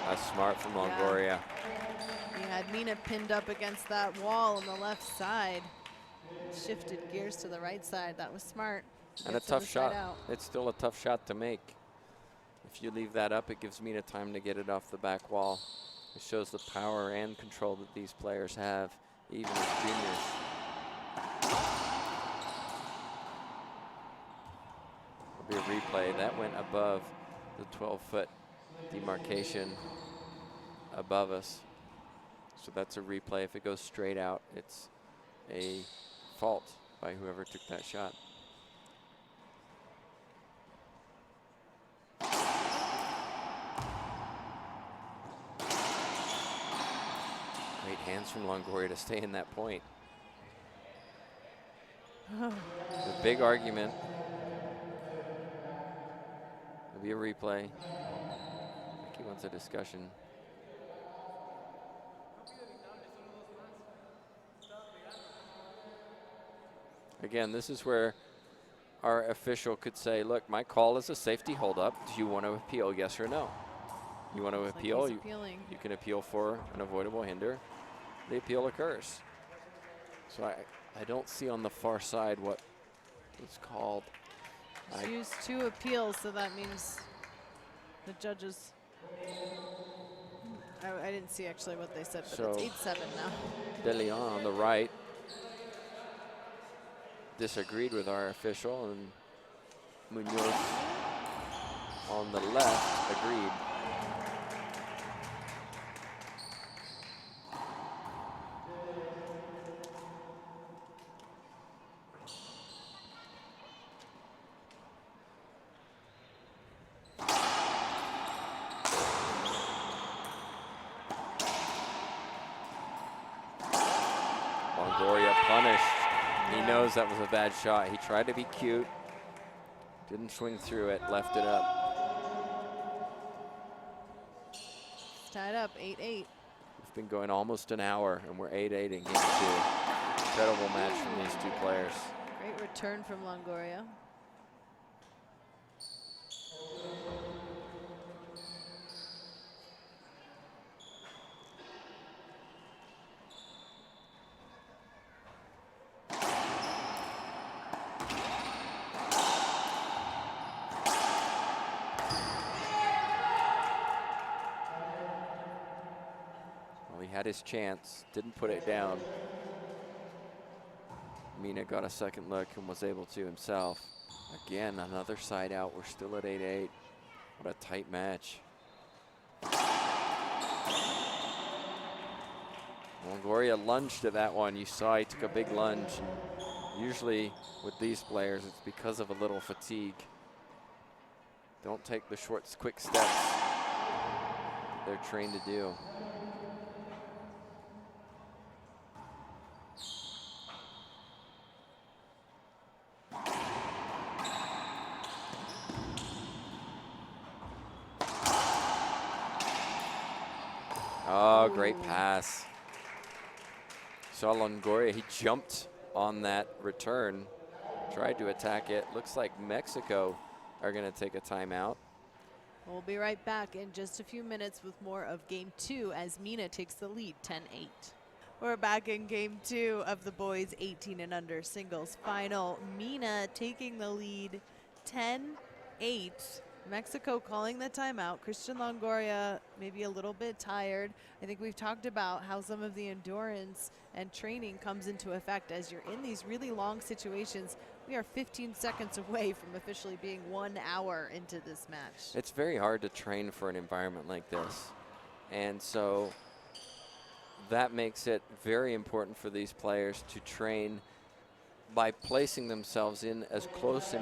That's smart from Longoria. Yeah. He had Mina pinned up against that wall on the left side. Shifted gears to the right side. That was smart. And a tough shot. It's still a tough shot to make. If you leave that up, it gives Mina time to get it off the back wall. It shows the power and control that these players have, even as juniors. There'll be a replay. That went above the 12-foot demarcation above us. So that's a replay. If it goes straight out, it's a fault by whoever took that shot. Great hands from Longoria to stay in that point. The big argument. There'll be a replay. I think he wants a discussion. Again, this is where our official could say, look, my call is a safety holdup. Do you want to appeal, yes or no? You want to appeal, you can appeal for an avoidable hinder. The appeal occurs. So I don't see on the far side what it's called. He's used 2 appeals, so that means the judges. I didn't see actually what they said, but so it's 8-7 now. De Leon on the right disagreed with our official, and Munoz on the left agreed. Longoria punished. He knows that was a bad shot. He tried to be cute. Didn't swing through it, left it up. It's tied up 8-8. We've been going almost an hour, and we're 8-8 in game 2. Incredible match from these 2 players. Great return from Longoria. Had his chance, didn't put it down. Mina got a second look and was able to himself. Again, another side out. We're still at 8-8. What a tight match. Longoria lunged at that one. You saw he took a big lunge. And usually with these players, it's because of a little fatigue. Don't take the short, quick steps they're trained to do. Oh, great pass. Saw Longoria, he jumped on that return, tried to attack it. Looks like Mexico are going to take a timeout. We'll be right back in just a few minutes with more of game 2 as Mina takes the lead 10-8. We're back in game 2 of the boys 18 and under singles final. Mina taking the lead 10-8. Mexico calling the timeout. Christian Longoria maybe a little bit tired. I think we've talked about how some of the endurance and training comes into effect as you're in these really long situations. We are 15 seconds away from officially being 1 hour into this match. It's very hard to train for an environment like this. And so that makes it very important for these players to train by placing themselves in as close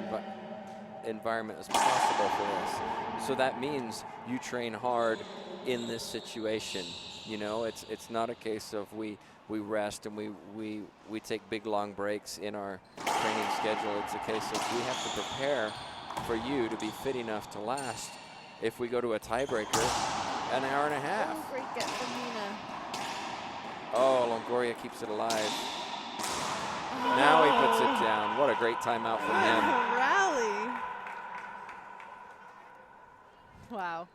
environment as possible for this. So that means you train hard in this situation. You know, it's not a case of we rest and we take big long breaks in our training schedule. It's a case of we have to prepare for you to be fit enough to last if we go to a tiebreaker an hour and a half. Oh, great get from Mina. Oh, Longoria keeps it alive. Now he puts it down. What a great timeout from him. Rally. Wow.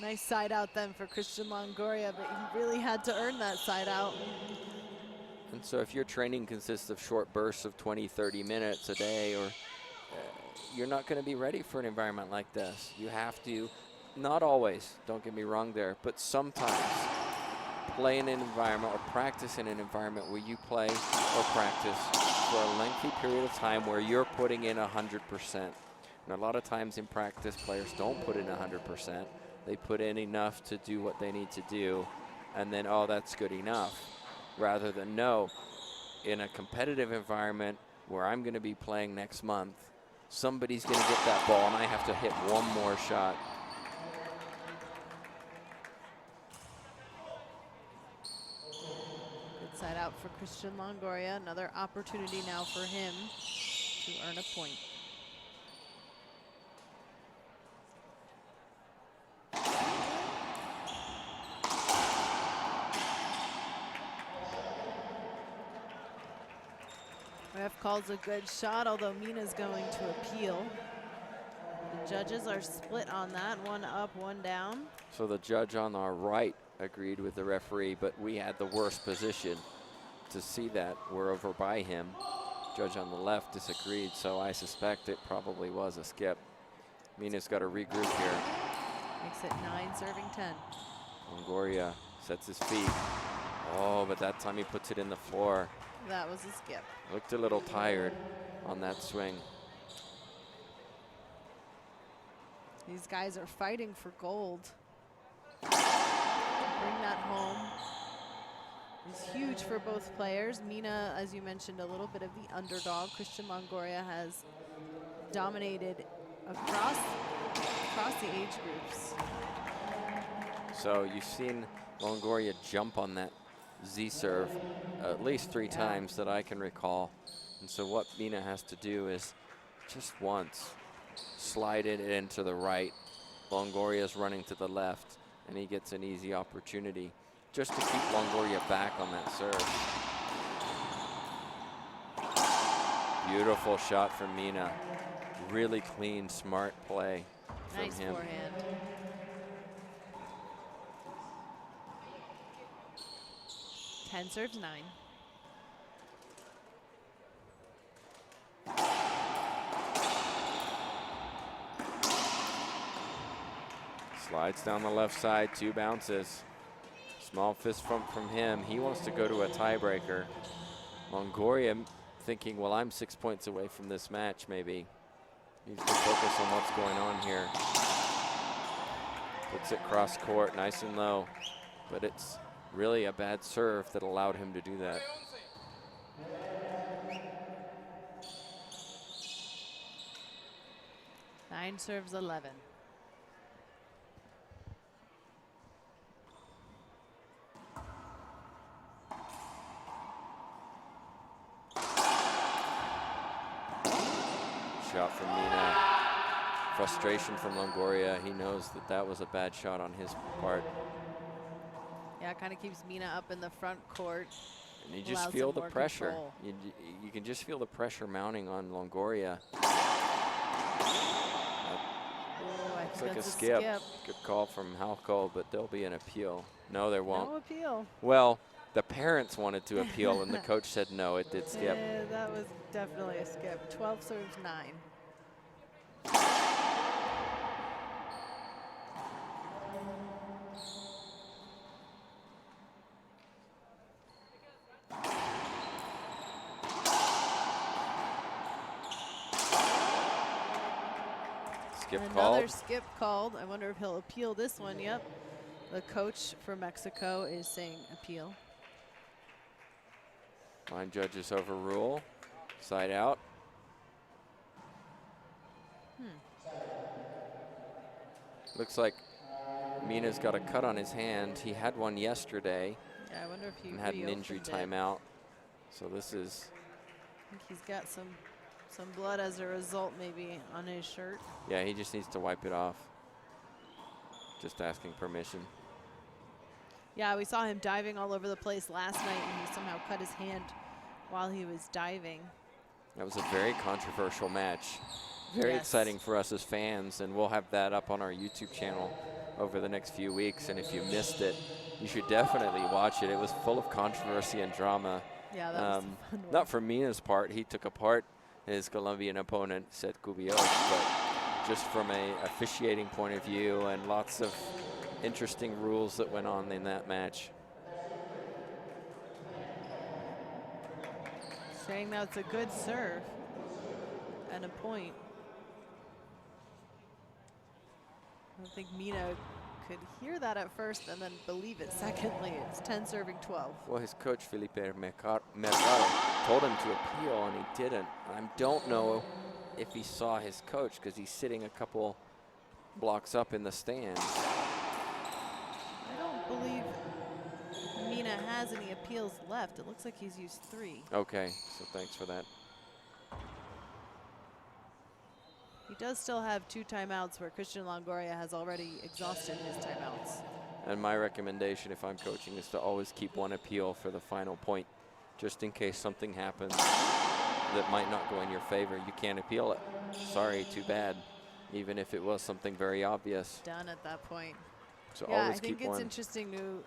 Nice side out then for Christian Longoria, but he really had to earn that side out. And so if your training consists of short bursts of 20, 30 minutes a day, or you're not going to be ready for an environment like this. You have to, not always, don't get me wrong there, but sometimes play in an environment or practice in an environment where you play or practice for a lengthy period of time where you're putting in 100%. And a lot of times in practice, players don't put in 100%. They put in enough to do what they need to do, and then, oh, that's good enough. Rather than, no, in a competitive environment where I'm going to be playing next month, somebody's going to get that ball, and I have to hit one more shot. Good side out for Christian Longoria. Another opportunity now for him to earn a point. Ref calls a good shot, although Mina's going to appeal. The judges are split on that, one up, one down. So the judge on our right agreed with the referee, but we had the worst position to see that. We're over by him. Judge on the left disagreed, so I suspect it probably was a skip. Mina's got to regroup here. Makes it 9, serving 10. Longoria sets his feet. Oh, but that time he puts it in the floor. That was a skip. Looked a little tired on that swing. These guys are fighting for gold. Bring that home is huge for both players. Mina, as you mentioned, a little bit of the underdog. Christian Longoria has dominated across the age groups. So you've seen Longoria jump on that Z serve at least 3 times that I can recall. And so what Mina has to do is just once slide it into the right. Longoria's running to the left, and he gets an easy opportunity just to keep Longoria back on that serve. Beautiful shot from Mina. Really clean, smart play from Nice him. forehand. Ten serves 9. Slides down the left side, 2 bounces. Small fist from him. He wants to go to a tiebreaker. Longoria thinking, well, I'm 6 points away from this match, maybe. Needs to focus on what's going on here. Puts it cross court, nice and low. But it's really a bad serve that allowed him to do that. Nine serves 11. Shot from Mina. Frustration from Longoria. He knows that that was a bad shot on his part. Yeah, it kind of keeps Mina up in the front court. And you just feel the pressure. You can just feel the pressure mounting on Longoria. Looks like a skip. Good call from Halco, but there'll be an appeal. No, there won't. No appeal. Well, the parents wanted to appeal, and the coach said no, it did skip. Yeah, that was definitely a skip. 12 serves 9. Skip Another called. skip called. I wonder if he'll appeal this one. Yep. The coach for Mexico is saying appeal. Line judges overrule. Side out. Looks like Mina's got a cut on his hand. He had one yesterday. Yeah, I wonder if he had an injury timeout. So this is. I think he's got some blood as a result, maybe on his shirt. Yeah, he just needs to wipe it off. Just asking permission. Yeah, we saw him diving all over the place last night, and he somehow cut his hand while he was diving. That was a very controversial match. Very Yes. exciting for us as fans, and we'll have that up on our YouTube channel over the next few weeks. And if you missed it, you should definitely watch it. It was full of controversy and drama. Yeah, that was the fun one. Not from Mina's part. He took apart his Colombian opponent, Seth Cubillos, but just from a officiating point of view, and lots of interesting rules that went on in that match. Saying that's a good serve and a point. I don't think Mina could hear that at first and then believe it secondly. It's 10 serving 12. Well, his coach, Felipe Mercado, told him to appeal, and he didn't. I don't know if he saw his coach, because he's sitting a couple blocks up in the stands. I don't believe Mina has any appeals left. It looks like he's used 3. Okay, so thanks for that. He does still have 2 timeouts where Christian Longoria has already exhausted his timeouts. And my recommendation, if I'm coaching, is to always keep one appeal for the final point, just in case something happens that might not go in your favor. You can't appeal it. Sorry, too bad. Even if it was something very obvious. Done at that point. So yeah, always I think keep one. it's interesting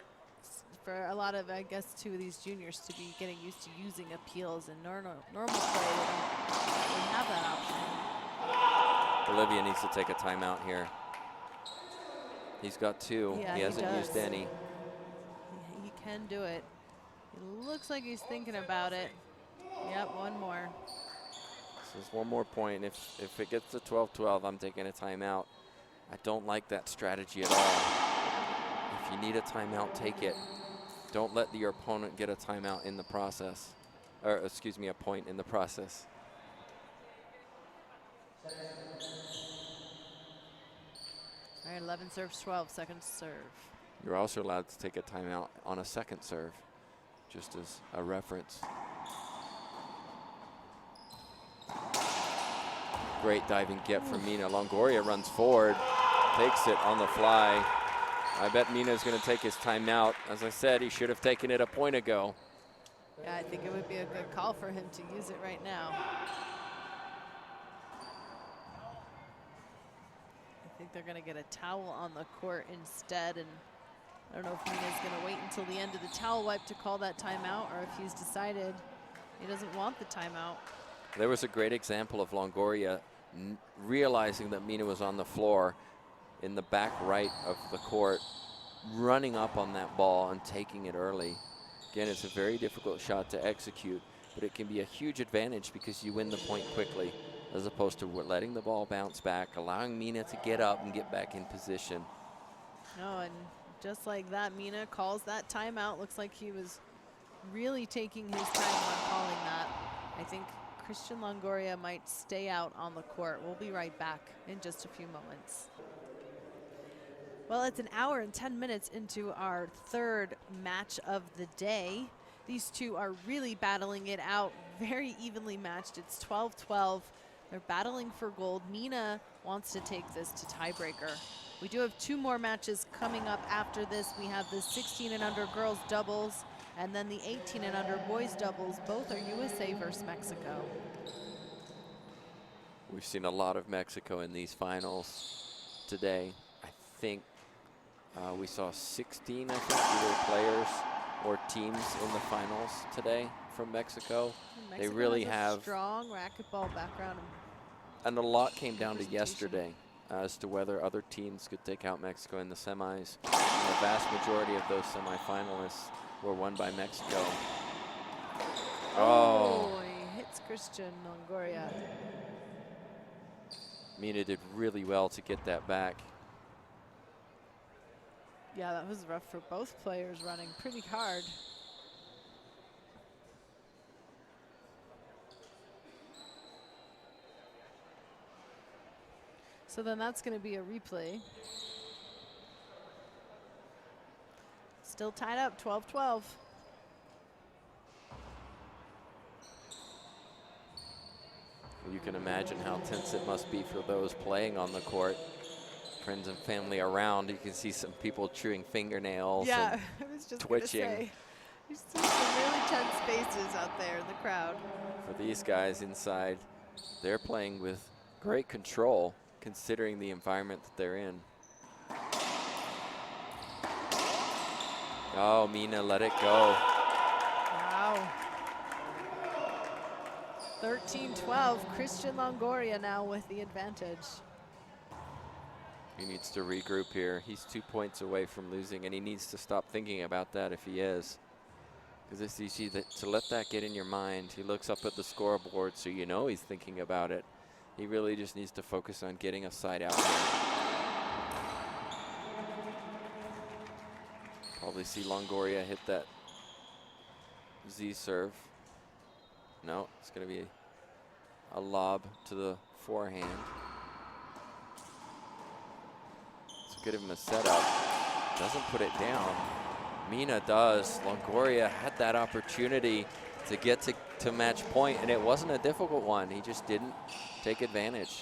for a lot of, I guess, 2 of these juniors to be getting used to using appeals. In normal play, they don't have that option. Bolivia needs to take a timeout here. He's got 2. Yeah, he hasn't used does. any. He can do it. It looks like he's thinking about it. Yep, one more. This is one more point. If it gets to 12-12, I'm taking a timeout. I don't like that strategy at all. If you need a timeout, take it. Don't let your opponent get a timeout in the process. Or, excuse me, a point in the process. All right, 11 serves 12, second serve. You're also allowed to take a timeout on a second serve, just as a reference. Great diving get from Mina. Longoria runs forward, takes it on the fly. I bet Mina's going to take his timeout. As I said, he should have taken it a point ago. Yeah, I think it would be a good call for him to use it right now. I think they're going to get a towel on the court instead, and I don't know if Mina's going to wait until the end of the towel wipe to call that timeout, or if he's decided he doesn't want the timeout. There was a great example of Longoria realizing that Mina was on the floor in the back right of the court, running up on that ball and taking it early. Again, it's a very difficult shot to execute, but it can be a huge advantage because you win the point quickly, as opposed to letting the ball bounce back, allowing Mina to get up and get back in position. No, and just like that, Mina calls that timeout. Looks like he was really taking his time on calling that. I think Christian Longoria might stay out on the court. We'll be right back in just a few moments. Well, it's an hour and 10 minutes into our third match of the day. These two are really battling it out, very evenly matched. It's 12-12. They're battling for gold. Mina wants to take this to tiebreaker. We do have 2 more matches coming up after this. We have the 16 and under girls doubles and then the 18 and under boys doubles. Both are USA versus Mexico. We've seen a lot of Mexico in these finals today. I think we saw 16, I think, either players or teams in the finals today from Mexico. Mexico they really has a have strong racquetball background. And a lot came down to yesterday as to whether other teams could take out Mexico in the semis. And the vast majority of those semifinalists were won by Mexico. Oh, he hits Christian Longoria. Mina did really well to get that back. Yeah, that was rough for both players, running pretty hard. So then that's going to be a replay. Still tied up, 12-12. You can imagine how tense it must be for those playing on the court. Friends and family around. You can see some people chewing fingernails Yeah, and I was just twitching. gonna say, you see some really tense faces out there in the crowd. For these guys inside, they're playing with great control considering the environment that they're in. Oh, Mina let it go. Wow. 13-12, Christian Longoria now with the advantage. He needs to regroup here. He's 2 points away from losing, and he needs to stop thinking about that if he is. Because it's easy to let that get in your mind. He looks up at the scoreboard, so you know he's thinking about it. He really just needs to focus on getting a side out here. Probably see Longoria hit that Z serve. No, it's going to be a lob to the forehand. So give him a setup. Doesn't put it down. Mina does. Longoria had that opportunity to get to match point, and it wasn't a difficult one. He just didn't take advantage.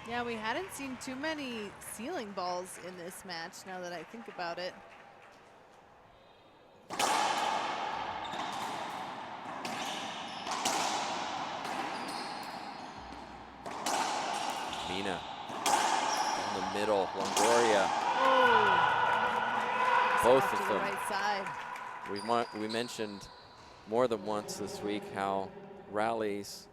Yeah, we hadn't seen too many ceiling balls in this match, now that I think about it. Mina in the middle. Longoria. Oh. Both Off of to the them. right side. We mentioned more than once this week how rallies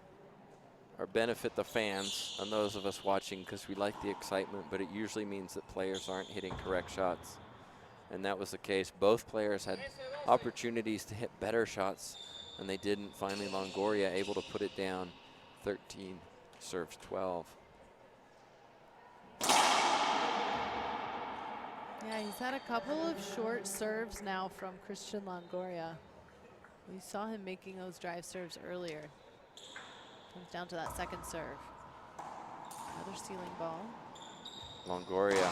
benefit the fans and those of us watching because we like the excitement, but it usually means that players aren't hitting correct shots. And that was the case. Both players had opportunities to hit better shots, and they didn't. Finally, Longoria able to put it down. 13 serves 12. Yeah, he's had a couple of short serves now from Christian Longoria. We saw him making those drive serves earlier. Comes down to that second serve. Another ceiling ball. Longoria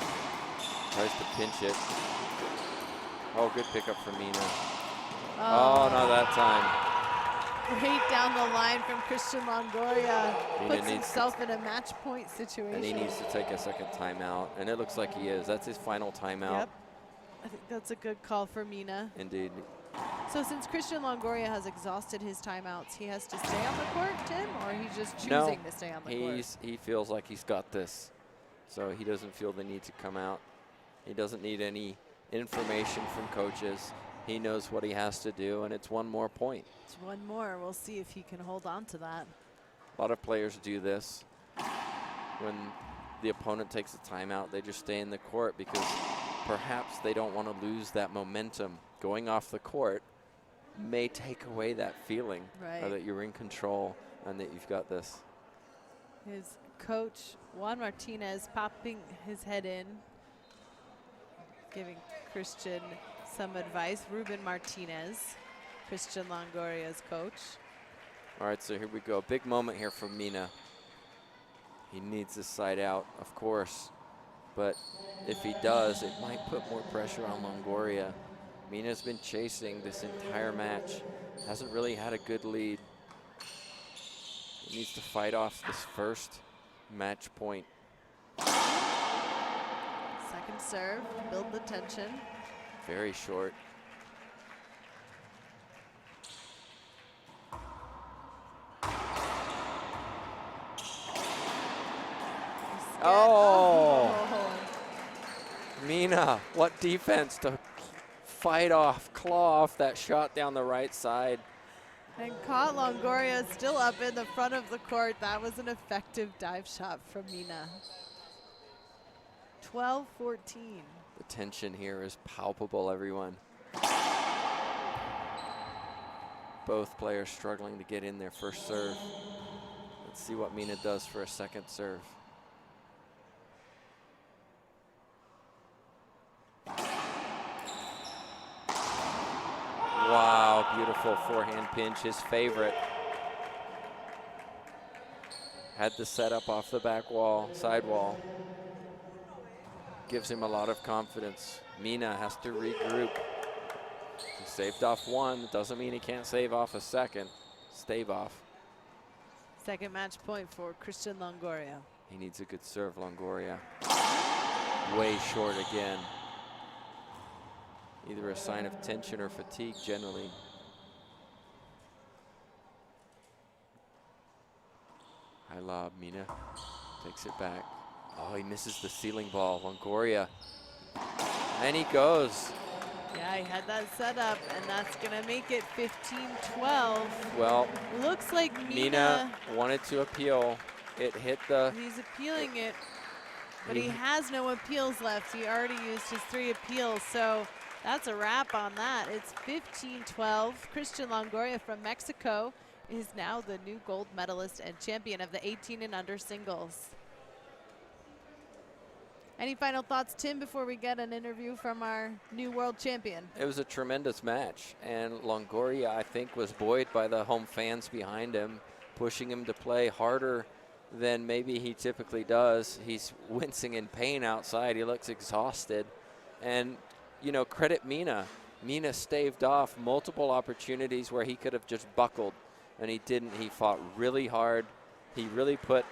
tries to pinch it. Oh, good pickup from Mina. Oh, not that time. Right down the line from Christian Longoria. Mina Puts himself in a match point situation. And he needs to take a second timeout, and it looks like he is. That's his final timeout. Yep. I think that's a good call for Mina. Indeed. So since Christian Longoria has exhausted his timeouts, he has to stay on the court, Tim, or he's just choosing to stay on the court? He feels like he's got this. So he doesn't feel the need to come out. He doesn't need any information from coaches. He knows what he has to do, and it's one more point. It's one more. We'll see if he can hold on to that. A lot of players do this. When the opponent takes a timeout, they just stay in the court because perhaps they don't want to lose that momentum. Going off the court may take away that feeling, Right. that you're in control and that you've got this. His coach, Juan Martinez, popping his head in, giving Christian some advice. Ruben Martinez, Christian Longoria's coach. All right, so here we go. Big moment here for Mina. He needs this side out, of course. But if he does, it might put more pressure on Longoria. Mina's been chasing this entire match. Hasn't really had a good lead. He needs to fight off this first match point. Second serve, build the tension. Very short. Oh! Mina, what defense to fight off, claw off that shot down the right side. And caught Longoria still up in the front of the court. That was an effective dive shot from Mina. 12-14. The tension here is palpable, everyone. Both players struggling to get in their first serve. Let's see what Mina does for a second serve. Wow, beautiful forehand pinch, his favorite. Had the setup off the back wall, side wall. Gives him a lot of confidence. Mina has to regroup. He saved off one, doesn't mean he can't save off a second. Stave off. Second match point for Christian Longoria. He needs a good serve, Longoria. Way short again. Either a sign of tension or fatigue generally. High lob, Mina takes it back. Oh, he misses the ceiling ball, Longoria. And he goes. Yeah, he had that set up, and that's gonna make it 15-12. Well, looks like Mina wanted to appeal. It hit the... He's appealing it, but he has no appeals left. He already used his 3 appeals, so that's a wrap on that. It's 15-12. Christian Longoria from Mexico is now the new gold medalist and champion of the 18 and under singles. Any final thoughts, Tim, before we get an interview from our new world champion? It was a tremendous match, and Longoria, I think, was buoyed by the home fans behind him, pushing him to play harder than maybe he typically does. He's wincing in pain outside. He looks exhausted. And, you know, credit Mina. Mina staved off multiple opportunities where he could have just buckled, and he didn't. He fought really hard. He really put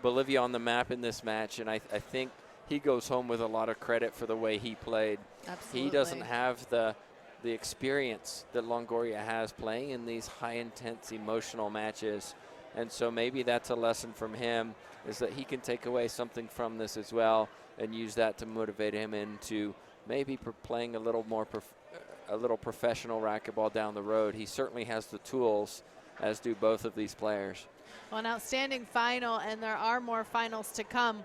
Bolivia on the map in this match, and I think he goes home with a lot of credit for the way he played. Absolutely. He doesn't have the experience that Longoria has playing in these high-intense emotional matches, and so maybe that's a lesson from him, is that he can take away something from this as well and use that to motivate him into maybe playing a little more professional racquetball down the road. He certainly has the tools, as do both of these players. Well, an outstanding final, and there are more finals to come.